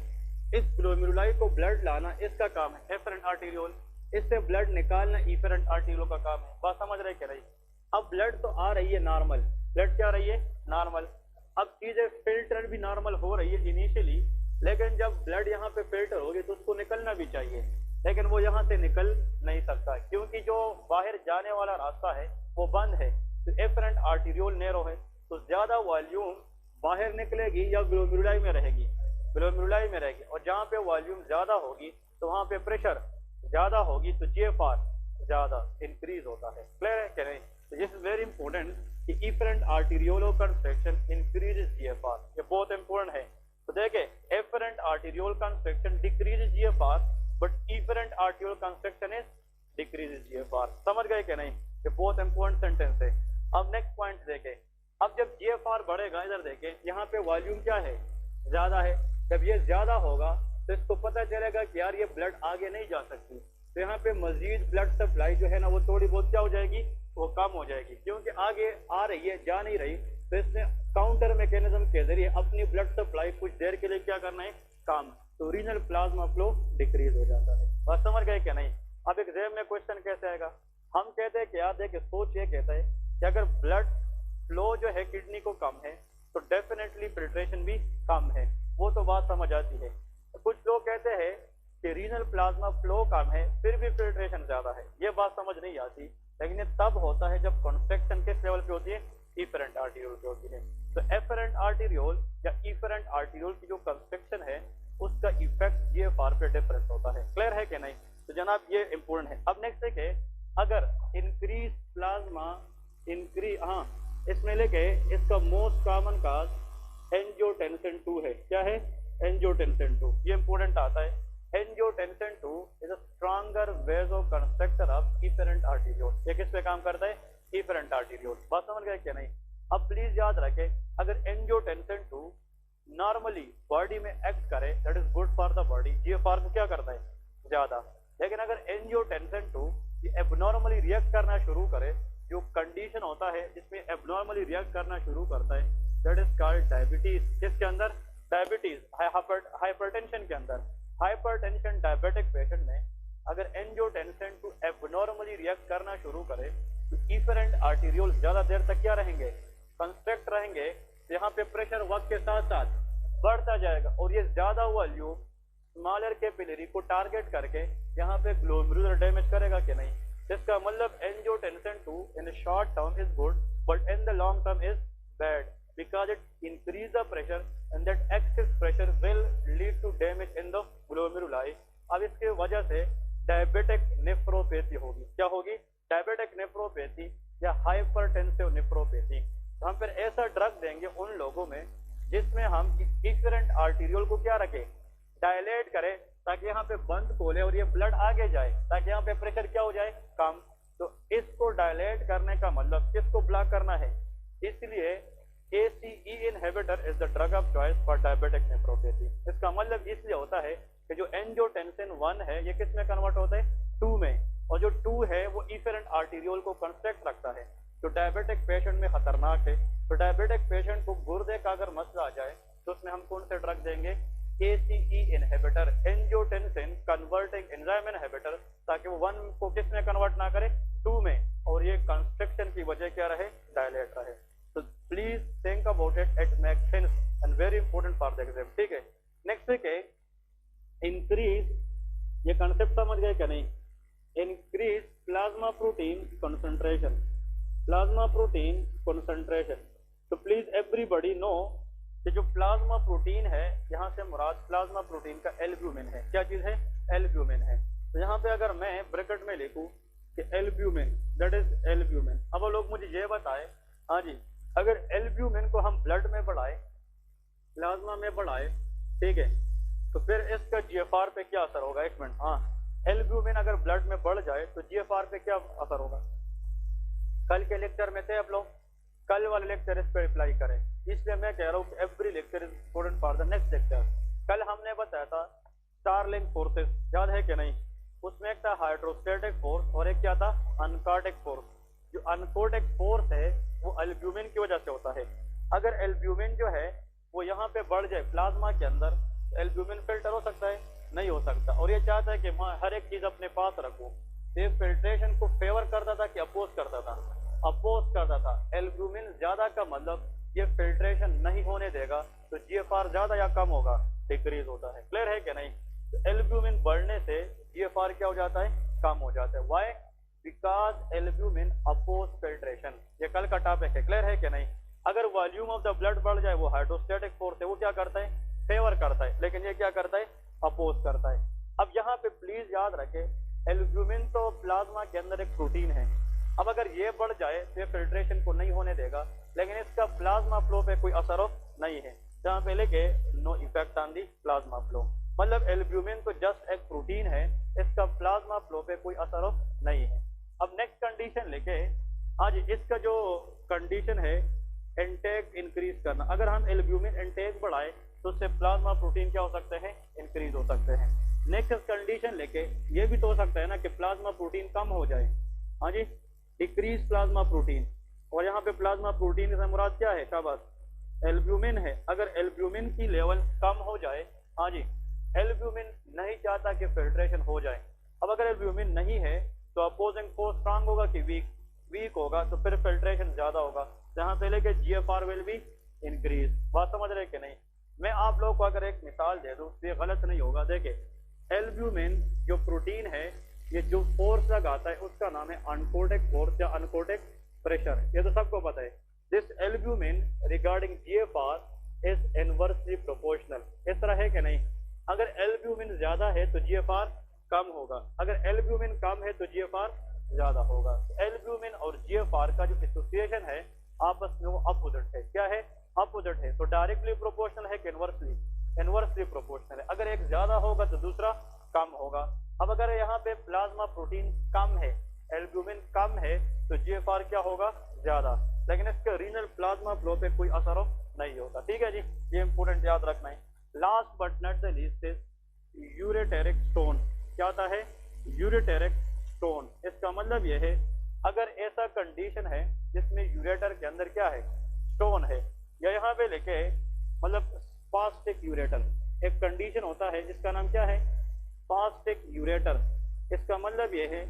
S1: इस ग्लोमेरुलाई को ब्लड लाना इसका काम है, एफरेंट आर्टीरियोल। इससे ब्लड निकालना इफेरेंट आर्टीरियोल का काम है। बात समझ रहे क्या रही? अब ब्लड तो आ रही है नॉर्मल, ब्लड क्या रही है? नॉर्मल। अब चीजें फिल्टर भी नॉर्मल हो रही है इनिशियली, लेकिन जब ब्लड यहाँ पे फिल्टर होगी तो उसको निकलना भी चाहिए, लेकिन वो यहाँ से निकल नहीं सकता क्योंकि जो बाहर जाने वाला रास्ता है वो बंद है। तो एफरेंट आर्टीरियोल नैरो है, तो ज्यादा वॉल्यूम बाहर निकलेगी या ग्लोमेरुलाई में रहेगी? ग्लोमेरुलाई में रहेगी। और जहाँ पे वॉल्यूम ज्यादा होगी तो वहाँ पे प्रेशर ज्यादा होगी, तो GFR ज्यादा इंक्रीज होता है। क्लियर है क्या नहीं? तो दिस इज वेरी इंपॉर्टेंट कि efferent arteriole construction increases GFR, ये बहुत इंपॉर्टेंट है। तो देखे, afferent arteriole construction decreases GFR but efferent arteriole construction is decreases GFR। समझ गए क्या नहीं? ये बहुत इंपॉर्टेंट सेंटेंस है। अब नेक्स्ट पॉइंट देखे। अब जब GFR बढ़ेगा, इधर देखे, यहाँ पे वॉल्यूम क्या है? ज्यादा है। जब ये ज्यादा होगा तो इसको पता चलेगा कि यार ये ब्लड आगे नहीं जा सकती, तो यहाँ पे मजीद ब्लड सप्लाई जो है ना वो थोड़ी बहुत क्या हो जाएगी? वो कम हो जाएगी, क्योंकि आगे आ रही है, जा नहीं रही। तो इसने काउंटर मैकेनिज्म के जरिए अपनी ब्लड सप्लाई कुछ देर के लिए क्या करना है? काम। तो रीनल प्लाज्मा फ्लो डिक्रीज हो जाता है। बात समझ गए क्या नहीं? अब एग्जाम में क्वेश्चन कैसे आएगा? हम कहते हैं कि यार देखिए, सोच ये कहता है कि अगर ब्लड फ्लो जो है किडनी को कम है तो डेफिनेटली फिल्ट्रेशन भी कम है, वो तो बात समझ आती है। कुछ लोग कहते हैं कि रीनल प्लाज्मा फ्लो कम है फिर भी फिल्ट्रेशन ज्यादा है, ये बात समझ नहीं आती। लेकिन ये तब होता है जब कंस्ट्रक्शन किस लेवल पे होती है? इफेरेंट आर्टीरियोल पे होती है। तो एफरेंट आर्टीरियोल या इफेरेंट आर्टीरियोल की जो कंस्ट्रक्शन है उसका इफेक्ट जीएफआर पे डिफरेंट होता है। क्लियर है कि नहीं? तो जनाब ये इंपॉर्टेंट है। अब नेक्स्ट है अगर इंक्रीज प्लाज्मा इसमें लेके इसका मोस्ट कॉमन काज एंजियोटेंसिन 2 है। क्या है? एंजियोटेंसिन 2। ये इंपॉर्टेंट आता है। Angiotensin 2 is a stronger vasoconstrictor of efferent arteriole. ये किस पे काम करता है? Efferent arteriole. बात समझ गए क्या नहीं? अब प्लीज याद रखें, अगर एंजियोटेंसिन 2 नॉर्मली बॉडी में एक्ट करे that is good for the body, GFR को क्या करता है? ज्यादा। लेकिन अगर एंजियोटेंसिन 2 एबनॉर्मली रिएक्ट करना शुरू करे, जो कंडीशन होता है जिसमें एबनॉर्मली रिएक्ट करना शुरू करता है दैट इज कॉल्ड डायबिटीज। किसके अंदर? डायबिटीज, हाइपरटेंशन के अंदर। हाइपरटेंशन डायबिटिक पेशेंट में अगर एंजियोटेंसिन 2 एबनॉर्मली रिएक्ट करना शुरू करे तो इफेरेंट आर्टेरियोल ज्यादा देर तक क्या रहेंगे? कंस्ट्रक्ट रहेंगे। यहाँ पे प्रेशर वक्त के साथ साथ बढ़ता जाएगा और ये ज्यादा वॉल्यूम स्मॉलर कैपिलरी को टारगेट करके यहाँ पे ग्लोमेरुलर डैमेज करेगा कि नहीं? इसका मतलब angiotensin 2 in short term is good but in the long term is bad because it increase the pressure and that excess pressure will lead to damage in the glomeruli। अब इसके वजह से diabetic nephropathy होगी। क्या होगी? Diabetic nephropathy या hypertensive nephropathy. हम फिर ऐसा ड्रग देंगे उन लोगों में जिसमें हम इफेरेंट आर्टेरियोल को क्या रखें? डायलेट करें, ताकि यहाँ पे बंद खोले और ये ब्लड आगे जाए, ताकि यहाँ पे प्रेशर क्या हो जाए? कम। तो इसको डायलेट करने का मतलब किसको ब्लॉक करना है? इसलिए ACE inhibitor is the drug of choice for diabetic nephropathy। इसका मतलब इसलिए होता है कि जो एंजियोटेंसिन 1 है ये किस में कन्वर्ट होता है? 2 में, और जो 2 है वो इफेरेंट आर्टेरियोल को कंस्ट्रक्ट रखता है, जो डायबिटिक पेशेंट में खतरनाक है। तो डायबिटिक पेशेंट को गुर्दे का अगर मसला आ जाए तो उसमें हम कौन से ड्रग देंगे? ACE inhibitor, angiotensin converting enzyme inhibitor, ताकि वो 1 को किस में कन्वर्ट ना करे? 2 में, और ये कंस्ट्रक्शन की वजह क्या रहे? डायलेट रहे। तो please think about it, it makes sense and very important for the exam. ठीक है। नेक्स्ट है इंक्रीज, ये कंसेप्ट समझ गए क्या नहीं? Increase plasma protein concentration, plasma protein concentration. तो प्लीज एवरीबॉडी नो कि जो प्लाज्मा प्रोटीन है, यहाँ से मुराद प्लाज्मा प्रोटीन का एल्ब्यूमिन है। क्या चीज है? एल्ब्यूमिन है। तो यहाँ पे अगर मैं ब्रैकेट में लिखूं कि एल्ब्यूमिन, दैट इज एल्ब्यूमिन। अब लोग मुझे ये बताएं, हाँ जी, अगर एल्ब्यूमिन को हम ब्लड में बढ़ाए, प्लाज्मा में बढ़ाए, ठीक है, तो फिर इसका जीएफआर पे क्या असर होगा? एक मिनट। हाँ, एल्ब्यूमिन अगर ब्लड में बढ़ जाए तो जीएफआर पे क्या असर होगा? कल के लेक्चर में थे आप लोग, कल वाले लेक्चर इस पर अप्लाई करें। इसलिए मैं कह रहा हूँ कि every lecture is important for the next lecture. कल हमने बताया था स्टारलिंक फोर्सेस, याद है कि नहीं? उसमें एक था हाइड्रोस्टेटिक फोर्स और एक क्या था? अनकार्टिक फोर्स। जो अनकोटिक फोर्स है वो एल्ब्यूमिन की वजह से होता है। अगर एल्ब्यूमिन जो है वो यहाँ पे बढ़ जाए प्लाज्मा के अंदर, तो एल्ब्यूमिन फिल्टर हो सकता है? नहीं हो सकता। और ये चाहता है कि मैं हर एक चीज अपने पास रखूं। ये फिल्ट्रेशन को फेवर करता था कि अपोज करता था? अपोज करता था। एल्ब्यूमिन ज्यादा का मतलब ये फिल्ट्रेशन नहीं होने देगा, तो जीएफआर ज्यादा या कम होगा? डिक्रीज होता है। क्लियर है कि नहीं? तो एल्ब्यूमिन बढ़ने से जीएफआर क्या हो जाता है? कम हो जाता है। Why? Because albumin oppose filtration. ये कल का टॉपिक है। क्लियर है कि नहीं? अगर वॉल्यूम ऑफ द ब्लड बढ़ जाए, वो हाइड्रोस्टेटिक फोर्स है, वो क्या करता है? फेवर करता है। लेकिन ये क्या करता है? अपोज करता है। अब यहाँ पे प्लीज याद रखें, एल्ब्यूमिन तो प्लाज्मा के अंदर एक प्रोटीन है। अब अगर ये बढ़ जाए तो ये फिल्ट्रेशन को नहीं होने देगा, लेकिन इसका प्लाज्मा फ्लो पे कोई असर नहीं है। जहाँ पे लेके no effect on the plasma flow. मतलब एल्ब्यूमिन तो जस्ट एक प्रोटीन है, इसका प्लाज्मा फ्लो पे कोई असर नहीं है। अब नेक्स्ट कंडीशन लेके, आज इसका जो कंडीशन है इंटेक इंक्रीज करना। अगर हम एल्ब्यूमिन इंटेक बढ़ाए तो उससे प्लाज्मा प्रोटीन क्या हो सकते हैं? इंक्रीज हो सकते हैं। नेक्स्ट कंडीशन लेके ये भी तो हो सकता है ना कि प्लाज्मा प्रोटीन कम हो जाए। हाँ जी, डिक्रीज प्लाज्मा प्रोटीन। और यहाँ पे प्लाज्मा प्रोटीन से मुराद क्या है? शाबाश, एल्ब्यूमिन है। अगर एल्ब्यूमिन की लेवल कम हो जाए, हाँ जी, एल्ब्यूमिन नहीं चाहता कि फिल्ट्रेशन हो जाए। अब अगर एल्ब्यूमिन नहीं है तो अपोजिंग फोर्स स्ट्रांग होगा कि वीक? वीक होगा, तो फिर फिल्ट्रेशन ज्यादा होगा, जहाँ पे लेके जीएफआर विल बी इंक्रीज। बात समझ रहे कि नहीं? मैं आप लोगों को अगर एक मिसाल दे दूं तो ये गलत नहीं होगा। देखिए, एल्ब्यूमिन जो प्रोटीन है, ये जो फोर्स लगाता है उसका नाम है अनकोटिक फोर्स या अनकोटिक प्रेशर। ये तो सबको पता है। This albumin regarding GFR is inversely proportional. इस तरह है कि नहीं? अगर एल्ब्यूमिन ज्यादा है तो जीएफआर कम होगा, अगर एल्ब्यूमिन कम है तो जीएफआर ज्यादा होगा। एल्ब्यूमिन और जीएफआर का जो एसोसिएशन है आपस में वो अपोजिट है। क्या है? अपोजिट है। तो डायरेक्टली प्रोपोर्शनल है कि इनवर्सली? इनवर्सली प्रोपोर्शनल है। अगर एक ज्यादा होगा तो दूसरा कम होगा। अब अगर यहाँ पे प्लाज्मा प्रोटीन कम है, एल्ब्यूमिन कम है, तो जीएफआर क्या होगा? ज्यादा। लेकिन इसके रीनल प्लाज्मा फ्लो पे कोई असर नहीं होता। ठीक है जी, ये इंपोर्टेंट याद रखना है। Last but not the least is ureteric stone. क्या होता है? Ureteric stone. इसका मतलब यह है अगर ऐसा कंडीशन है जिसमें यूरेटर के अंदर क्या है? स्टोन है, या यहाँ पे लेके मतलब स्पास्टिक यूरेटर, एक कंडीशन होता है जिसका नाम क्या है? Spastic ureter. इसका मतलब यह है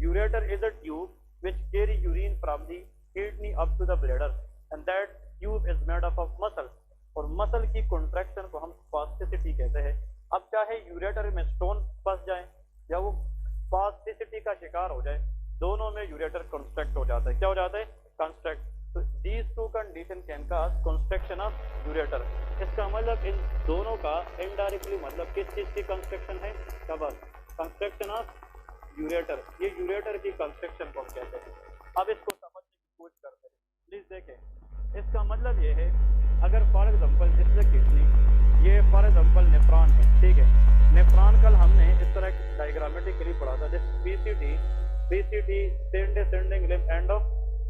S1: ureter is a tube which carry urine from the kidney up to the bladder and that tube is made up of muscle। और मसल की कॉन्ट्रैक्शन को हम स्पास्टिसिटी कहते हैं। अब चाहे यूरेटर में स्टोन फंस जाए या वो स्पास्टिसिटी का शिकार हो जाए, दोनों में यूरेटर कंस्ट्रक्ट हो जाता है। क्या हो जाता है? कंस्ट्रक्ट। तो these two condition can cause construction of ureter। इसका मतलब इन दोनों का इनडायरेक्टली मतलब किस चीज की कंस्ट्रक्शन है? कबर। कंस्ट्रक्शन ऑफ यूरेटर, ये यूरेटर की कंस्ट्रक्शन को हम कहते हैं। अब इसको समझने की कोशिश करते हैं। प्लीज देखें, इसका मतलब ये है अगर फॉर एग्जांपल जिससे किडनी, ये फॉर एग्जांपल नेफ्रॉन है, ठीक है। नेफ्रॉन कल हमने इस तरह डायग्रामेटिकली पढ़ा था, जैसे PCT send ascending limb and of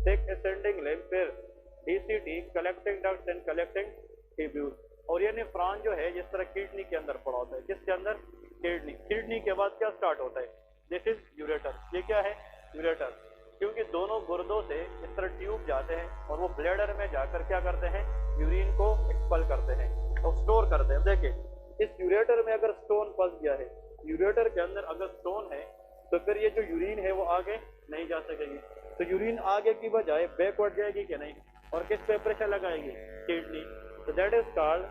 S1: thick ascending limb, फिर DCT collecting ducts and collecting tubule. और ये नेफ्रॉन जो है जिस तरह किडनी के अंदर पड़ा होता है, किसके अंदर? किडनी के बाद क्या स्टार्ट होता है? This is ureter. ये क्या है? यूरेटर। क्योंकि दोनों गुर्दों से इस तरह ट्यूब जाते हैं और वो ब्लैडर में जाकर क्या करते हैं? यूरिन को एक्सपल करते हैं और स्टोर करते हैं। देखिए, इस यूरेटर में अगर स्टोन फंस गया है, यूरेटर के अंदर अगर स्टोन है, तो फिर ये जो यूरिन है वो आगे नहीं जा सकेगी। तो यूरिन आगे की बजाय बैकवर्ड जाएगी कि नहीं? और किस पे प्रेशर लगाएगी? किडनी। तो दैट इज कॉल्ड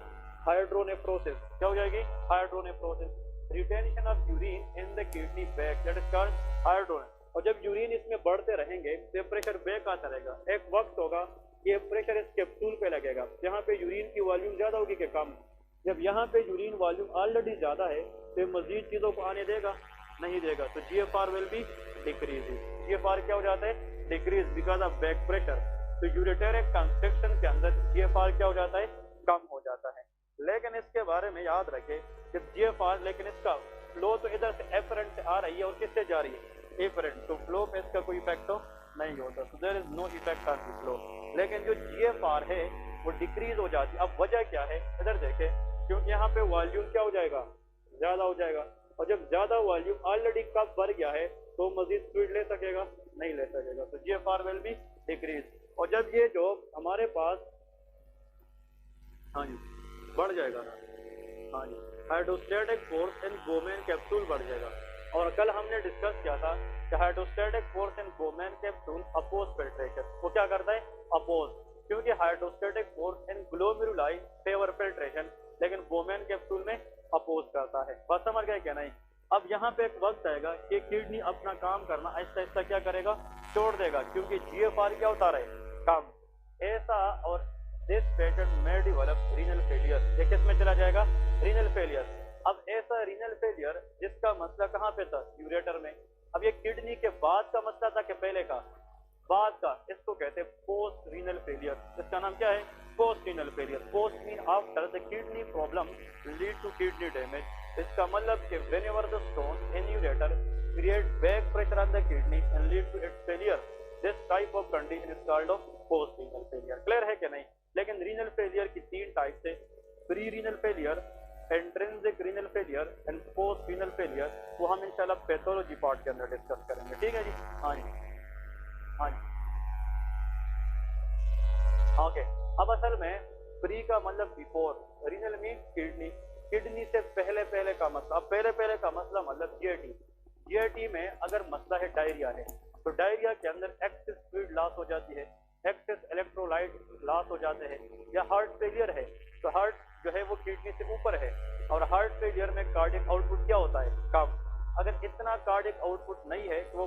S1: हाइड्रोनेफ्रोसिस। क्या हो जाएगी? Hydronephrosis. Retention of urine in the kidney back, that is called hydronephrosis. और जब यूरिन इसमें बढ़ते रहेंगे तो प्रेशर बैक आता रहेगा। एक वक्त होगा ये प्रेशर इस कैप्सूल पे लगेगा, यहाँ पे यूरिन की वॉल्यूम ज्यादा होगी कि कम? जब यहाँ पे यूरिन वॉल्यूम ऑलरेडी ज्यादा है तो मजीद चीजों को आने देगा? नहीं देगा। तो GFR will be decrease. GFR क्या हो जाता है? Decrease because of back pressure. तो यूरेटेरिक कंस्ट्रक्शन के अंदर जीएफआर क्या हो जाता है? कम हो जाता है। लेकिन इसके बारे में याद रखें कि जीएफआर, लेकिन इसका फ्लो तो इधर से एफरेंट से आ रही है और किससे जा रही है? एफरेंट। तो फ्लो पे इसका कोई इफेक्ट तो नहीं होता। तो there is no effect on the flow. लेकिन जो जीएफआर है वो डिक्रीज हो जाती है। अब वजह क्या है? इधर देखें, क्योंकि यहाँ पे वॉल्यूम क्या हो जाएगा? ज्यादा हो जाएगा। और जब ज्यादा वॉल्यूम ऑलरेडी कप भर गया है तो मजीद स्पीड ले सकेगा? नहीं ले सकेगा। तो जीएफआर विल बी डिक्रीज। और जब ये जो हमारे पास, हाँ जी, बढ़ जाएगा, हाँ जी, hydrostatic force in Bowman capsule बढ़ जाएगा। और कल हमने डिस्कस किया था कि hydrostatic force in Bowman capsule oppose filtration. वो क्या करता है? अपोज। क्योंकि hydrostatic force in glomeruli favour filtration, लेकिन बोमेन कैप्सूल में अपोज करता है। बात समझ गए क्या? नहीं। अब यहाँ पे एक वक्त आएगा कि किडनी अपना काम करना आहिस्ता आहिस्ता क्या करेगा? छोड़ देगा, क्योंकि जीएफआर क्या होता रहे? कम। ऐसा, और दिस पेशेंट में डेवलप रीनल फेलियर। ये किस में चला जाएगा? Renal failure. अब ऐसा रीनल फेलियर जिसका मसला कहाँ पे था? यूरेटर में। अब ये किडनी के बाद का मसला था कि पहले का? बाद का। इसको कहते हैं पोस्ट रीनल फेलियर। इसका नाम क्या है? Post renal failure. Post mean after the kidney problem lead to kidney damage. इसका मतलब कि whenever the stone in ureter create back pressure on the kidney and lead to its failure, this type of condition is called of post renal failure. Clear है कि नहीं? लेकिन renal failure की तीन type है: pre renal failure, intrinsic renal failure and post renal failure. वो हम इंशाल्लाह पैथोलॉजी पार्ट के अंदर डिस्कस करेंगे। ठीक है जी? हाँ जी, हाँ जी, ओके। अब असल में प्री का मतलब before, renal mean kidney, kidney से पहले पहले का मसला। अब पहले पहले का मसला मतलब जीआईटी। जीआईटी में अगर मसला है डायरिया है, तो डायरिया के अंदर एक्सेस फ्लूइड लॉस हो जाती है, एक्सेस इलेक्ट्रोलाइट लॉस हो जाते हैं, या हार्ट फेलियर है तो हार्ट जो है वो किडनी से ऊपर है, और हार्ट फेलियर में कार्डियक आउटपुट क्या होता है? कम। अगर इतना कार्डियक आउटपुट नहीं है कि वो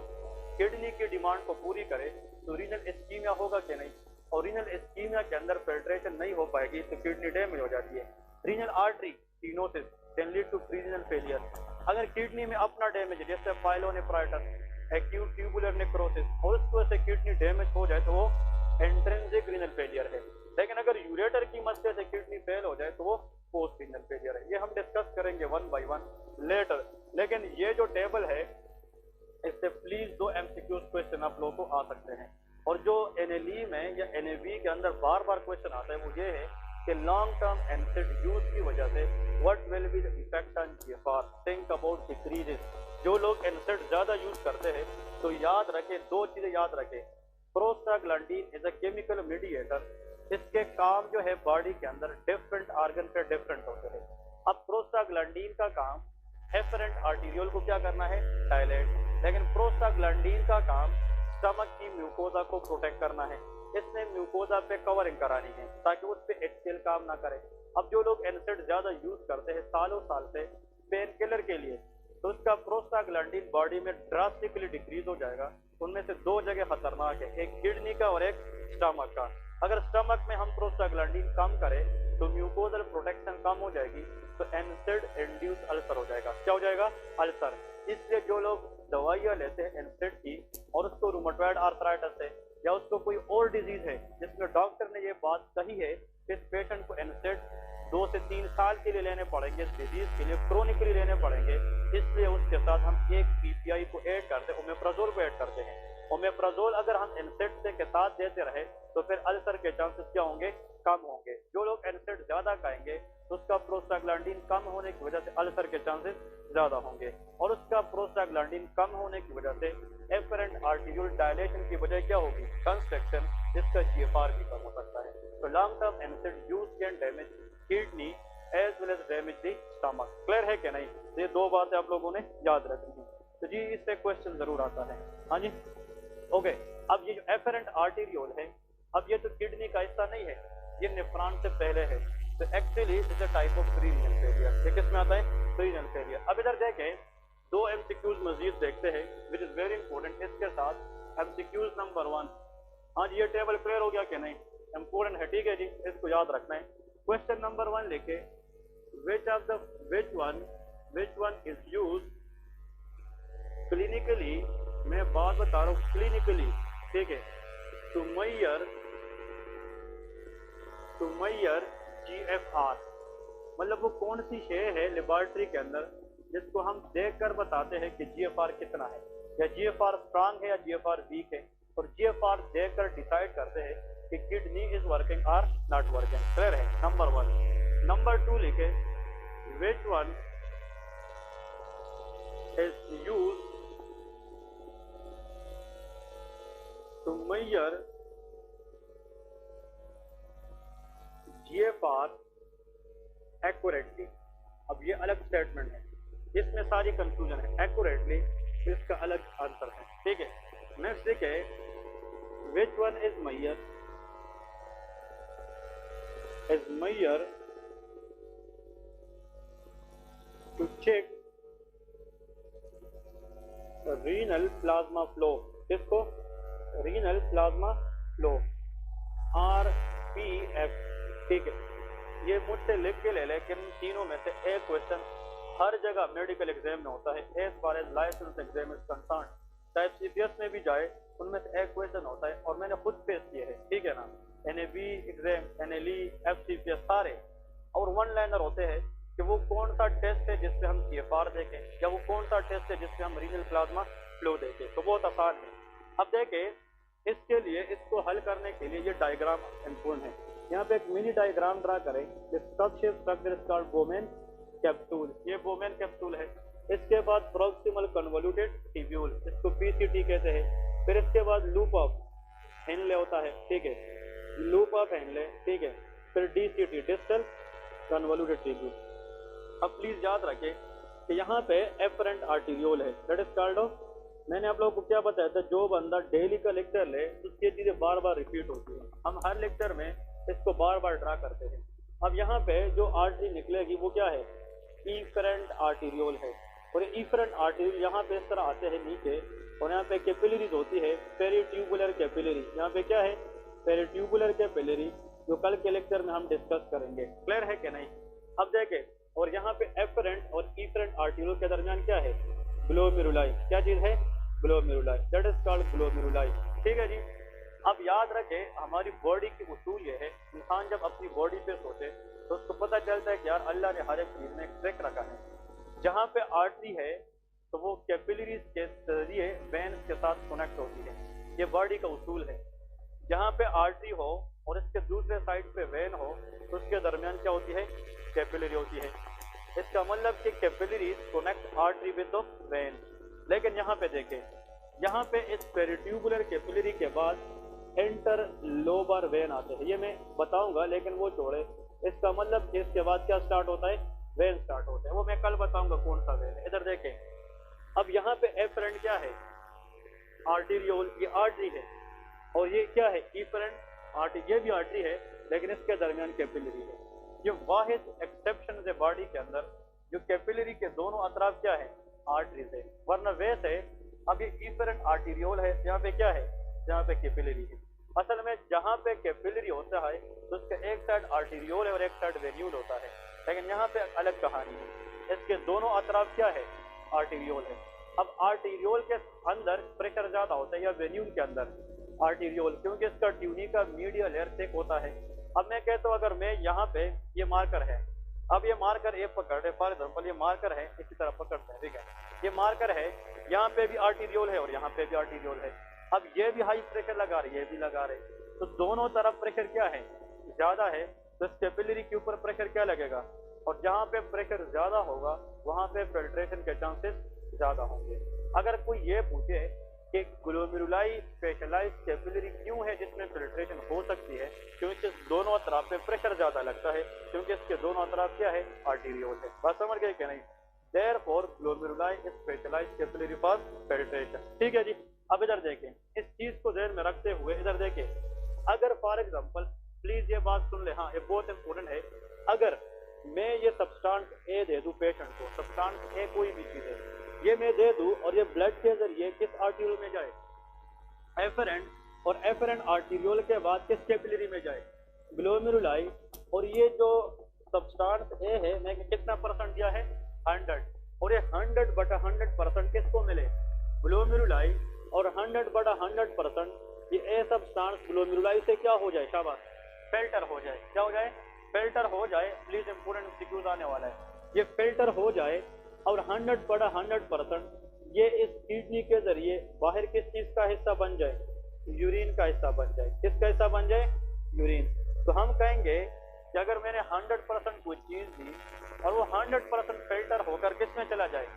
S1: किडनी की डिमांड को पूरी करे, तो रीनल इस्कीमिया होगा कि नहीं? और रीनल इस्कीमिया के अंदर फिल्ट्रेशन नहीं हो पाएगी तो किडनी डैमेज हो जाती है। Renal artery stenosis, can lead to renal failure. अगर किडनी में अपना डैमेज जैसे पाइलोनेफ्राइटिस, एक्यूट ट्यूबुलर नेक्रोसिस और उसकी वजह से किडनी डैमेज हो जाए तो वो इंट्रिंसिक रीनल फेलियर है। लेकिन अगर यूरेटर की मदद से किडनी फेल हो जाए तो वो पोस्ट रीनल फेलियर है। ये हम डिस्कस करेंगे वन बाय वन लेटर। लेकिन ये जो टेबल है इससे प्लीज 2 MCQ क्वेश्चन आप लोगों को आ सकते हैं। और जो NLE में या NAV के अंदर बार बार क्वेश्चन आता है वो ये है कि लॉन्ग टर्म NSAID यूज की वजह से what will be the effect on GFR, think about decreases. जो लोग NSAID ज्यादा यूज करते हैं तो याद रखें, 2 चीजें याद रखें। Prostaglandin is a chemical mediator, इसके काम जो है बॉडी के अंदर डिफरेंट ऑर्गन पे डिफरेंट होते हैं। अब प्रोस्टाग्लैंडीन का काम एफरेंट आर्टीरियोल को क्या करना है, डायलेट, लेकिन प्रोस्टाग्लैंडीन का काम स्टमक की म्यूकोजा को प्रोटेक्ट करना है। इसने म्यूकोजा पे कवरिंग करानी है ताकि उस पे HCl काम ना करे। अब जो लोग NSAID ज्यादा यूज करते हैं सालों साल से पेन किलर के लिए, तो उसका प्रोस्टाग्लैंडीन बॉडी में ड्रास्टिकली डिक्रीज हो जाएगा। उनमें से 2 जगह खतरनाक है, एक किडनी का और एक स्टमक का। अगर स्टमक में हम प्रोस्टाग्लैंडीन कम करें तो म्यूकोजल प्रोटेक्शन कम हो जाएगी, तो NSAID इंड्यूस अल्सर हो जाएगा। क्या हो जाएगा, अल्सर। इसलिए जो लोग दवाइयाँ लेते हैं NSAID की और उसको रूमेटॉइड आर्थराइटिस है या उसको कोई और डिजीज है जिसमें डॉक्टर ने ये बात कही है कि इस पेशेंट को NSAID 2 से 3 साल के लिए लेने पड़ेंगे, इस डिजीज के लिए क्रोनिकली लेने पड़ेंगे, इसलिए उसके साथ हम एक PPI को ऐड करते हैं, ओमेप्राजोल को ऐड करते हैं। ओमेप्राजोल अगर हम NSAID से के साथ देते रहे तो फिर अल्सर के चांसेस क्या होंगे, कम होंगे। जो लोग NSAID ज्यादा खाएंगे तो उसका प्रोस्टाग्लैंडीन कम होने की वजह से अल्सर के चांसेस ज्यादा होंगे, और उसका प्रोस्टाग्लैंडीन कम होने की वजह से एफरेंट आर्टीरियल डायलेशन की वजह क्या होगी, कंस्ट्रक्शन, जिसका GFR भी कम हो सकता है। तो long term NSAID use can damage kidney as well as damage the stomach. Clear है कि नहीं? ये 2 बातें आप लोगों ने याद रखनी है। तो जी इससे क्वेश्चन जरूर आता है। हाँ जी, ओके। अब ये जो एफरेंट आर्टीरियोल है, अब ये तो किडनी का हिस्सा नहीं है, ये नेफ्रॉन से पहले है। तो actually is a type of renal failure. ये किस में आता है, रीनल फेलियर। अब इधर देखें 2 MCQs मजीद देखते हैं विच इज वेरी इंपॉर्टेंट। इसके साथ MCQs नंबर 1। हाँ जी, ये टेबल क्लियर हो गया कि नहीं, इंपॉर्टेंट है, ठीक है जी, इसको याद रखना है। क्वेश्चन नंबर 1 लेके which one is used clinically, मैं बात बता रहा हूँ क्लिनिकली, ठीक है, टू मैयर GFR। मतलब वो कौन सी शे है लेबोरेटरी के अंदर जिसको हम देखकर बताते हैं कि GFR कितना है, या GFR स्ट्रांग है या GFR वीक है, और GFR देखकर डिसाइड करते हैं कि किडनी इज वर्किंग और नॉट वर्किंग। क्लियर है, नंबर 1। नंबर 2 लिखे which one is used to measure GFR accurately। अब ये अलग स्टेटमेंट है, इसमें सारी कंफ्यूजन है। एक्यूरेटली इसका अलग आंसर है, ठीक है। नेक्स्ट देखे which one is measure to check renal plasma flow। इसको रीनल प्लाज्मा फ्लो, RPF, ठीक है। ये मुझसे लिख के ले, लेकिन तीनों में से एक क्वेश्चन हर जगह मेडिकल एग्जाम में होता है as far as licence exam is concern. चाहे CPS में भी जाए उनमें से एक क्वेश्चन होता है, और मैंने खुद फेस किए है, ठीक है ना। NAV एग्जाम, NLE, FCPS सारे, और 1 लाइनर होते हैं कि वो कौन सा टेस्ट है जिससे हम GFR देखें, या वो कौन सा टेस्ट है जिससे हम रीनल प्लाज्मा फ्लो देखें। तो बहुत आसान है। अब देखें, इसके लिए, इसको हल करने के लिए ये डायग्राम इम्पोर्टेंट है। यहाँ पे एक मिनी डायग्राम ड्रा करें। बोमेन कैप्सूल, ये बोमेन कैप्सूल है। इसके बाद प्रोक्सिमल कन्वोल्यूटेड टिब्यूल, इसको PCT कहते हैं। फिर इसके बाद लूप ऑफ हेनले होता है, ठीक है, लूप ऑफ हेनले, ठीक है। फिर DCT, डिस्टल कन्वोल्यूटेड टिब्यूल। अब प्लीज याद रखें कि यहाँ पे एफरेंट आर्टीरियोल है, दैट इज कॉल्ड ऑफ। मैंने आप लोगों को क्या बताया था, जो बंदा डेली का लेक्चर ले उसकी चीजें बार बार रिपीट होती है। हम हर लेक्चर में इसको बार बार ड्रा करते हैं। अब यहाँ पे जो आर्टरी निकलेगी वो क्या है, इफरेंट आर्टीरियोल है। और इफरेंट आर्टीरियल यहाँ पे इस तरह आते हैं नीचे, और यहाँ पे कैपिलरीज होती है, पेरिट्यूबुलर कैपिलरी। यहाँ पे क्या है, पेरिट्यूबुलर कैपिलरी, जो कल के लेक्चर में हम डिस्कस करेंगे। क्लियर है कि नहीं? अब देखें, और यहाँ पे एफरेंट और इफरेंट आर्टियोल के दरमियान क्या है, ग्लोमेरुलाई। क्या चीज है, glomeruli, that is called glomeruli. ठीक है जी। अब याद रखें हमारी बॉडी की उसूल ये है, इंसान जब अपनी बॉडी पे सोचे तो उसको पता चलता है कि यार अल्लाह ने हर एक चीज में एक ट्रैक रखा है। जहाँ पे आर्टरी है तो वो कैपिलरीज के जरिए वेन्स के साथ कनेक्ट होती है, ये बॉडी का उसूल है। जहाँ पे आर्टरी हो और इसके दूसरे साइड पे वेन हो तो उसके दरमियान क्या होती है, कैपिलरी होती है। इसका मतलब कि capillaries connect artery with the when. लेकिन यहाँ पे देखें, यहाँ पे इस पेरिट्यूबुलर कैपिलरी के बाद इंटरलोबर वेन आते हैं, ये मैं बताऊंगा लेकिन वो छोड़े। इसका मतलब कि इसके बाद क्या स्टार्ट होता है, वेन स्टार्ट होता है, वो मैं कल बताऊंगा कौन सा वेन है। इधर देखें, अब यहाँ पे एफरेंट क्या है, आर्टीरियोल, ये आर्टरी है, और ये क्या है, इफरेंट आर्टरी, ये भी आर्टरी है लेकिन इसके दरमियान कैपिलरी है। ये वाहिद एक्सेप्शन है बॉडी के अंदर जो कैपिलरी के दोनों अतराफ क्या है, आर्टरीज है, वरना वैसे अब ये इफरेंट आर्टीरियोल है, यहाँ पे क्या है, जहाँ पे कैपिलरी है। असल में जहाँ पे कैपिलरी होता है तो उसका एक साइड आर्टीरियोल है और एक साइड वेन्यूल होता है, लेकिन यहाँ पे अलग कहानी है, इसके दोनों अतराफ क्या है, आर्टीरियोल है। अब आर्टीरियोल के अंदर प्रेशर ज्यादा होता है या वेन्यूल के अंदर, आर्टीरियोल, क्योंकि इसका ट्यूनिका मीडियल लेयर थिक होता है। अब मैं कहता हूँ अगर मैं यहाँ पे ये मार्कर है, अब ये मार्कर ए पकड़ है, फॉर एग्जाम्पल ये मार्कर है, इसी तरह पकड़ते हैं, ठीक है, ये मार्कर है, यहाँ पे भी आर्टीरियोल है और यहाँ पे भी आर्टीरियोल है। अब ये भी हाई प्रेशर लगा रही है, ये भी लगा रहे, तो दोनों तरफ प्रेशर क्या है, ज्यादा है, तो इस कैपिलरी के ऊपर प्रेशर क्या लगेगा, और जहाँ पे प्रेशर ज्यादा होगा वहां पे फिल्ट्रेशन के चांसेस ज्यादा होंगे। अगर कोई ये पूछे कि ग्लोमेरुलाई स्पेशलाइज्ड कैपिलरी क्यों है जिसमें फिल्ट्रेशन हो सकती है, क्योंकि इस दोनों अतराफ पे प्रेशर ज्यादा लगता है, क्योंकि इसके दोनों अतराफ क्या है, आर्टीरियोल है। बात समझ गए क्या नहीं, therefore glomeruli specialised capillary for filtration. ठीक है जी। अब इधर देखें, इस चीज को ध्यान में रखते हुए इधर देखें, अगर फॉर एग्जांपल प्लीज ये बात सुन ले, हाँ ये बहुत इंपॉर्टेंट है, अगर मैं ये सब्सटेंस ए दे दूं पेशेंट को, सब्सटेंस ए कोई भी चीज है, ये मैं दे दूं और ये ब्लड के जरिए किस आर्टीरियोल में जाए, एफरेंट, और एफरेंट आर्टीरियोल के बाद किस कैपिलरी में जाए, ग्लोमेरुलाई, और ये जो सब्सटेंस ए है मैं कितना परसेंट दिया है, 100, और ये 100/100% किसको मिले, ग्लोमेरुलाई, और 100/100% ये ए सब्सटेंस ग्लोमेरुलाई से क्या हो जाए, शाबाश, फिल्टर हो जाए। क्या हो जाए, फिल्टर हो जाए। प्लीज इंपोर्टेंट सिक्यूज आने वाला है, ये फिल्टर हो जाए और 100/100% ये इस किडनी के जरिए बाहर किस चीज का हिस्सा बन जाए, यूरिन का हिस्सा बन जाए। किसका हिस्सा बन जाए, यूरिन। तो हम कहेंगे कि अगर मैंने 100% कोई चीज दी और वो 100% फिल्टर होकर किस में चला जाए,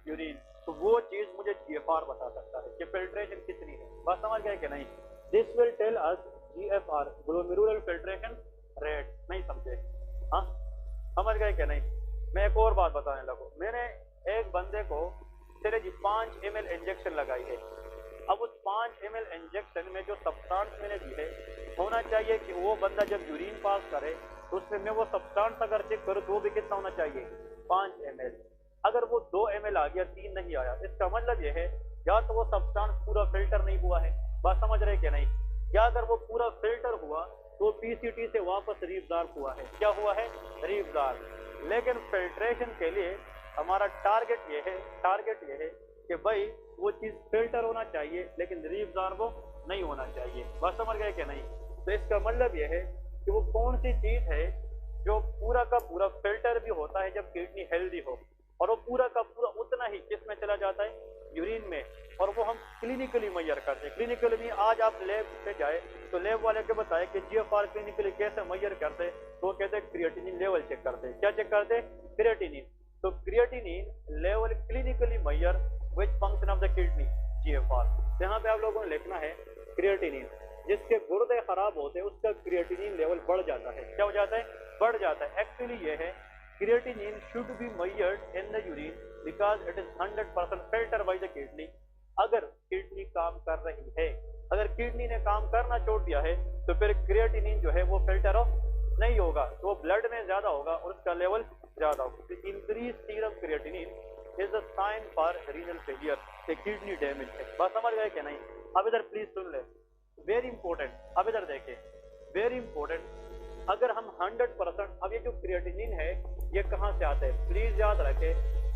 S1: यूरिन, तो वो चीज मुझे GFR बता सकता है कि फिल्ट्रेशन कितनी है। बात समझ गए कि नहीं, this will tell us GFR, glomerular filtration rate. नहीं समझे, हाँ समझ गए कि नहीं। मैं एक और बात बताने लगूं, मैंने एक बंदे को चले जी 5 ml इंजेक्शन लगाई है। अब उस 5 ml इंजेक्शन में जो सब्सटेंस मैंने दी है, होना चाहिए कि वो बंदा जब यूरिन पास करे तो उसमें मैं वो सब्सटेंस अगर चेक करूँ तो वो भी कितना होना चाहिए, 5 ml। अगर वो 2 ml आ गया, 3 नहीं आया, इसका मतलब ये है या तो वो सब्सटेंस पूरा फिल्टर नहीं हुआ है, बात समझ रहे कि नहीं, या अगर वो पूरा फिल्टर हुआ तो PCT से वापस रीब्जॉर्ब हुआ है। क्या हुआ है, रीब्जॉर्ब। लेकिन फिल्ट्रेशन के लिए हमारा टारगेट ये है कि भाई वो चीज फिल्टर होना चाहिए लेकिन रीब्जॉर्ब नहीं होना चाहिए। बात समझ गए कि नहीं। तो इसका मतलब ये है कि वो कौन सी चीज है जो पूरा का पूरा फिल्टर भी होता है जब किडनी हेल्दी हो, और वो पूरा का पूरा उतना ही किसमें चला जाता है, यूरिन में, और वो हम क्लिनिकली मेजर करते हैं। क्लिनिकली आज आप लैब पे जाए तो लैब वाले को बताए कि GFR क्लिनिकली कैसे मेजर करते, तो कहते हैं क्रिएटिनिन लेवल चेक करते। क्या चेक करते, क्रिएटिनिन। तो creatinine level clinically major which function of the kidney, GFR। यहाँ पे आप लोगों ने लिखना है क्रिएटिनिन, जिसके गुर्दे खराब होते हैं उसका क्रिएटिनिन लेवल बढ़ जाता है। क्या हो जाता है, बढ़ जाता है। एक्चुअली ये है creatinine should be measured in the urine because it is 100% filtered by the kidney। अगर किडनी काम कर रही है, अगर किडनी ने काम करना छोड़ दिया है तो फिर क्रिएटिनिन जो है वो फिल्टर नहीं होगा, तो वो ब्लड में ज्यादा होगा और उसका लेवल ज्यादा होगा। Increase serum creatinine is a sign for renal failure, kidney damage है। बात समझ गए क्या नहीं। अब इधर प्लीज सुन ले, वेरी इंपॉर्टेंट। अब इधर देखे, वेरी इंपॉर्टेंट, अगर हम 100%, अब ये जो क्रिएटिनिन है ये कहाँ से आता है, प्लीज याद रखे,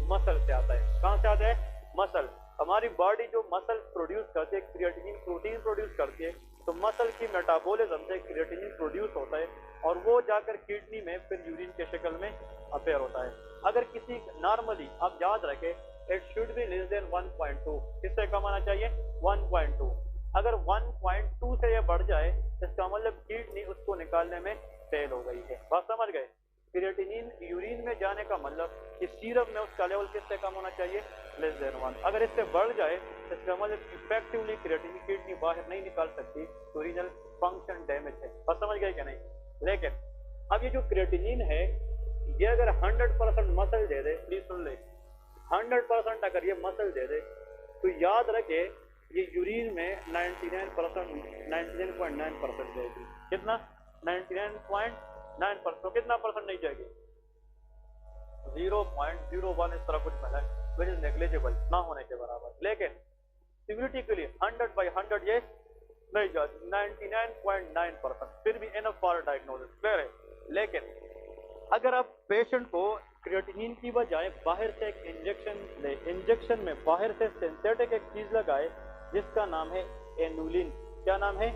S1: मसल से आता है। कहाँ से आता है, मसल। हमारी बॉडी जो मसल प्रोड्यूस करती है, क्रिएटिनिन प्रोटीन प्रोड्यूस करती है, तो मसल की मेटाबॉलिज्म से क्रिएटिनिन प्रोड्यूस होता है और वो जाकर किडनी में फिर यूरिन के शक्ल में अपेयर होता है। अगर किसी नॉर्मली, आप याद रखें, it should be less than 1.2, किससे कम आना चाहिए, 1.2। अगर 1.2 से ये बढ़ जाए इसका मतलब किडनी उसको निकालने में फेल हो गई है। बात समझ गए। क्रिएटिनिन यूरिन में जाने का मतलब कि सीरम में उसका लेवल किससे कम होना चाहिए, लेस देन 1। अगर इससे बढ़ जाए इसका मतलब इफेक्टिवली क्रिएटिनिन किडनी बाहर नहीं निकाल सकती, तो रीनल फंक्शन डैमेज है। बात समझ गए क्या नहीं। लेकिन अब ये जो क्रिएटिनिन है ये अगर 100% मसल दे दे, प्लीज सुन ले, 100% अगर ये मसल दे दे तो याद रखे ये यूरिन में 99%, 99.9% जाएगी। कितना, 99.9%। तो कितना परसेंट नहीं जाएगी, 0.01, इस तरह कुछ मिला विच इज नेग्लिजिबल, ना होने के बराबर। लेकिन थियोरेटिकली 100/100 ये नहीं जाती, 99.9%, फिर भी इनफ फॉर डायग्नोसिस, क्लियर है। लेकिन अगर आप पेशेंट को क्रिएटिनिन की बजाय बाहर से एक इंजेक्शन ले, इंजेक्शन में बाहर से सिंथेटिक एक चीज लगाए जिसका नाम है एनुलिन। क्या नाम है,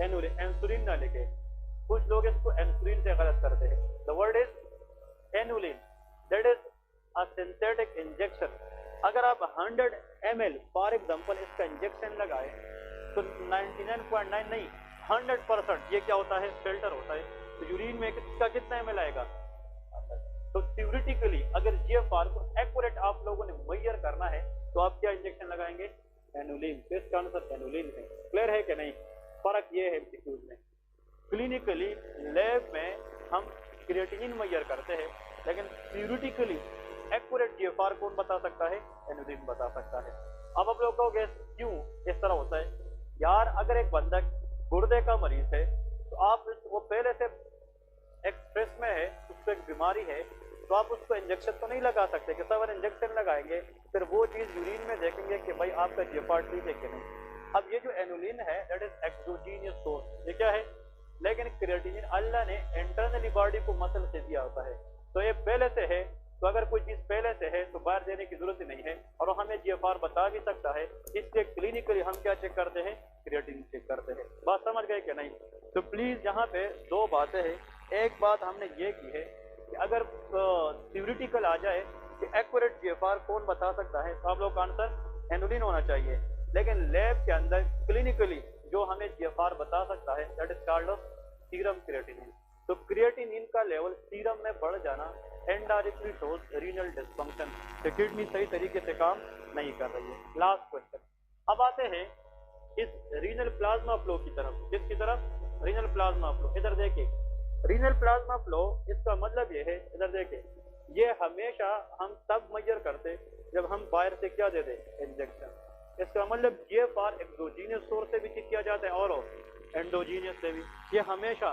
S1: एनुलिन, इंसुलिन ना लिखे, कुछ लोग इसको इंसुलिन से गलत करते हैं। The word is annulene, that is a synthetic injection. अगर आप 100 ml फॉर एग्जांपल इसका इंजेक्शन लगाए तो 99.9 नहीं, 100% ये क्या होता है, फिल्टर होता है। तो यूरिन में इसका कितना ml आएगा। तो थ्योरेटिकली अगर जीएफआर को एक्यूरेट आप लोगों ने मेजर करना है तो आप क्या इंजेक्शन लगाएंगे, एनुलिन। तो इसका आंसर एनुलिन है। क्लियर है कि नहीं। फर्क ये है एमसीक्यूज में। क्लिनिकली लैब में हम क्रिएटिनिन मेजर करते हैं, लेकिन थ्योरेटिकली एक्यूरेट जीएफआर कौन बता सकता है, एनुलिन बता सकता है। अब आप लोग कहोगे क्यों इस तरह होता है यार, अगर एक बंदा गुर्दे का मरीज है तो आप वो पहले से एक स्ट्रेस में है, उसको एक बीमारी है, तो आप उसको इंजेक्शन तो नहीं लगा सकते कि सब इंजेक्शन लगाएंगे फिर वो चीज यूरिन में देखेंगे कि भाई आपका जीएफआर ठीक है कि नहीं। अब ये जो एनुलिन है दैट इज एक्सोजीनियस सोर्स, ये क्या है। लेकिन क्रिएटिनिन अल्लाह ने इंटरनली बॉडी को मसल से दिया होता है, तो ये पहले से है, तो अगर कोई चीज पहले से है तो बाहर देने की जरूरत ही नहीं है और हमें जीएफआर बता भी सकता है। इसलिए क्लिनिकली हम क्या चेक करते हैं, क्रिएटिनिन चेक करते हैं। बात समझ गए कि नहीं। तो प्लीज यहाँ पे दो बातें हैं। एक बात हमने ये की है कि अगर थ्योरेटिकल आ जाए कि एक्यूरेट जीएफआर कौन बता सकता है, तो आप लोग का आंसर एनुलिन होना चाहिए। लेकिन लैब के अंदर क्लिनिकली जो हमें जीएफआर बता सकता है that is called serum creatinine. तो क्रिएटिनिन का लेवल सीरम में बढ़ जाना इनडायरेक्टली शोज रीनल डिसफंक्शन, तो किडनी सही तरीके से काम नहीं कर रही है। लास्ट क्वेश्चन, अब आते हैं इस रीनल प्लाज्मा फ्लो की तरफ। किसकी तरफ, रीनल प्लाज्मा फ्लो। इधर देखिए, रीनल प्लाज्मा फ्लो, इसका मतलब ये है, इधर देखिए, ये हमेशा हम तब मेजर करते जब हम बाहर से क्या दे दें, इंजेक्शन। इसका मतलब जीएफआर एक्सोजीनियस सोर्स से भी चेक किया जाता है और एंडोजीनियस से भी। ये हमेशा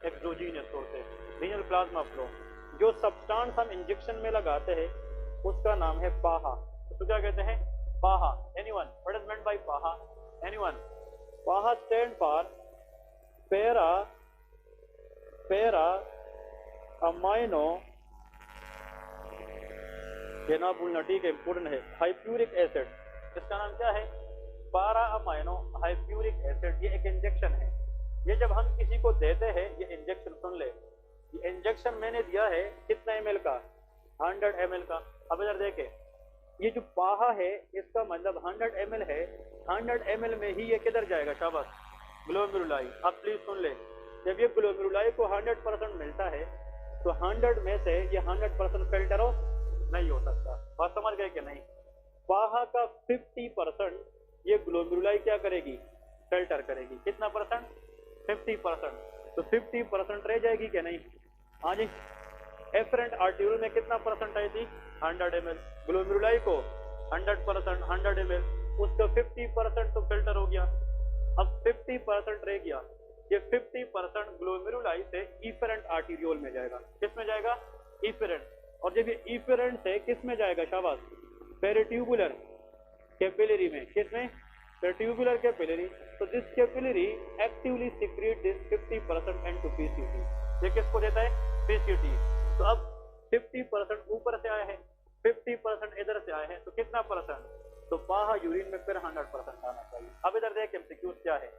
S1: एक्सोजीनियस सोर्स है रीनल प्लाज्मा फ्लो। जो सब्सटेंस हम इंजेक्शन में लगाते हैं उसका नाम है पाहा। तो क्या कहते हैं, पाहा। Anyone, what is meant by पाहा, एनीवन। पाहा स्टैंड फॉर पैरा अमाइनो, ये ना भूलना, ठीक है, इंपोर्टेंट है, हाइप्यूरिक एसिड। इसका नाम क्या है, पैरा अमाइनो हाइप्यूरिक एसिड। ये एक इंजेक्शन है। ये जब हम किसी को देते हैं, ये इंजेक्शन सुन ले, ये इंजेक्शन मैंने दिया है कितना ml का, 100 ml का। अब इधर देखे, ये जो पाहा है इसका मतलब 100 ml है, 100 ml में ही ये किधर जाएगा, शाबाश, ग्लोमेरुलाई। अब प्लीज सुन ले, जब ये ग्लोमेरुलाई को 100% मिलता है तो 100 में से ये 100% फिल्टर हो नहीं हो सकता। बात समझ गए कि नहीं। पाहा का 50% ये ग्लोमेरुलाई क्या करेगी, फिल्टर करेगी। कितना परसेंट, 50%। तो 50% रह जाएगी क्या नहीं। हाँ जी, एफरेंट आर्टियोल में कितना परसेंट आई थी, 100 ml। ग्लोमेरुलाई को 100%, 100 ml, उसका 50% तो फिल्टर हो गया। अब 50% रह गया, ये 50% ग्लोमेरुलाई से इफरेंट आर्टियोल में जाएगा। किस में जाएगा, इफरेंट। और जब ये इफरेंट से किस में जाएगा, शाबाश, पेरिट्यूबुलर कैपिलरी में। किस में, पेरिट्यूबुलर कैपिलरी। तो this capillary actively secret this 50% N2PCT। ये किसको देता है? PCT। तो अब 50% ऊपर से आया है, 50% इधर से आया है, तो कितना परसेंट? तो पाहा यूरिन में फिर 100% आना चाहिए। अब इधर देख एमसीक्यूज क्या है,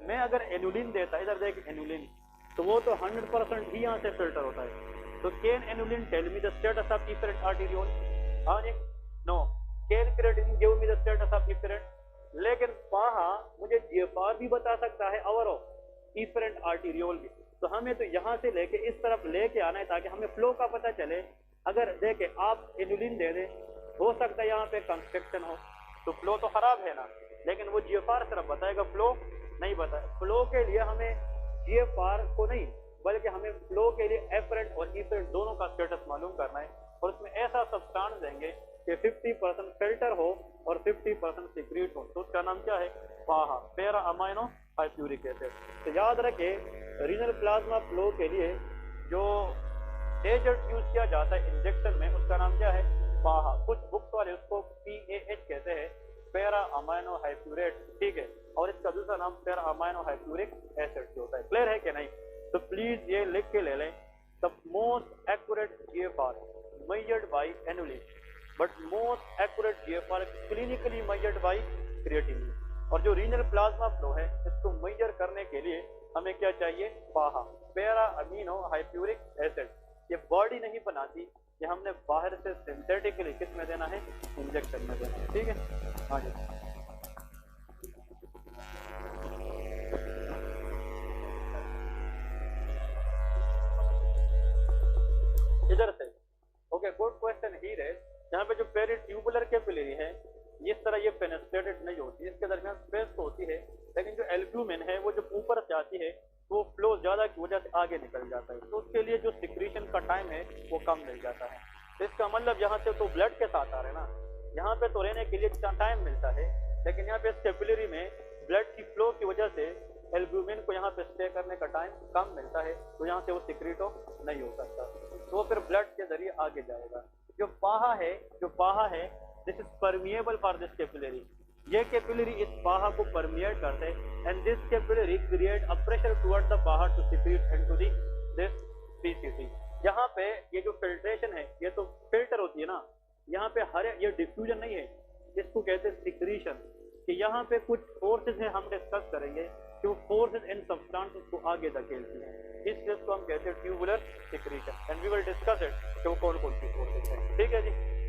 S1: मैं अगर एनुलिन देता, इधर देख एनुलिन, तो वो तो 100% ही यहाँ से फिल्टर होता है। तो can inulin tell me the status of efferent arteriole? हाँ जी, no. Can creatinine give me the status of efferent? लेकिन पाहा मुझे जीएफआर भी बता सकता है और इफरेंट आर्टेरियोल भी। तो हमें तो यहाँ से लेके इस तरफ लेके आना है ताकि हमें फ्लो का पता चले। अगर देखे आप एनुलिन दे दे, हो सकता है यहाँ पे कंस्ट्रक्शन हो, तो फ्लो तो खराब है ना, लेकिन वो जीएफआर सिर्फ बताएगा, फ्लो नहीं बताए। फ्लो के लिए हमें जीएफआर को नहीं, बल्कि हमें फ्लो के लिए एफरेंट और इफरेंट दोनों का स्टेटस मालूम करना है, और उसमें ऐसा सब्सटेंस देंगे कि 50% फिल्टर हो और 50% सीक्रेट हो, तो उसका नाम क्या है? पाहा, पैरा अमाइनो हाइप्यूरिक एसिड। तो याद रखे, रीनल प्लाज्मा फ्लो के लिए जो एजेंट यूज किया जाता है इंजेक्शन में, उसका नाम क्या है? पाहा। कुछ बुक्स वाले उसको PAH कहते हैं, पैरा अमाइनो हाइप्यूरेट, ठीक है, और इसका दूसरा नाम पैरा अमाइनो हाइप्यूरिक एसिड होता है। क्लियर है कि नहीं? तो प्लीज ये लिख के ले लें, the most accurate GFR measured by annulene, but most accurate GFR clinically measured by creatinine. और जो रीनल प्लाज्मा फ्लो है, इसको मेजर करने के लिए हमें क्या चाहिए? पाहा, पैरा अमीनो हाइप्यूरिक एसिड। ये बॉडी नहीं बनाती, ये हमने बाहर से सिंथेटिकली किस में देना है? इंजेक्शन में देना है, ठीक है। हाँ जी, इधर से। ओके, गुड क्वेश्चन ही है। यहाँ पे जो पेरिट्यूबुलर कैपिलरी है, इस तरह ये पेनिट्रेटेड नहीं होती, इसके दरमियान स्पेस तो होती है, लेकिन जो एल्ब्यूमिन है वो जब ऊपर से आती है तो फ्लो ज्यादा की वजह से आगे निकल जाता है, तो उसके लिए जो सिक्रीशन का टाइम है वो कम मिल जाता है। तो इसका मतलब यहाँ से तो ब्लड के साथ आ रहे हैं ना, यहाँ पे तो रहने के लिए टाइम मिलता है, लेकिन यहाँ पे इस कैपिलरी में ब्लड की फ्लो की वजह से एल्ब्यूमिन को यहाँ पे स्टे करने का टाइम कम मिलता है, तो यहाँ से वो सिक्रीट नहीं हो सकता, तो वो फिर ब्लड के जरिए आगे जाएगा। जो पाहा है this is permeable for this capillary, ये कैपिलरी इस पाहा को परमिएट करते हैं, and this capillary create a pressure toward the PAH to secrete into this PCT। यहाँ पे ये जो फिल्ट्रेशन है, ये तो फिल्टर होती है ना, यहाँ पे हर ये डिफ्यूजन नहीं है, इसको कहते हैं सिक्रीशन, कि यहाँ पे कुछ फोर्सेस हैं, हम डिस्कस करेंगे कि वो फोर्सेस इन सब्सटेंसेस को आगे धकेलती हैं, इसलिए इसको हम कहते हैं tubular secretion, and we will discuss it कि वो कौन कौन सी फोर्सेस हैं, ठीक है जी।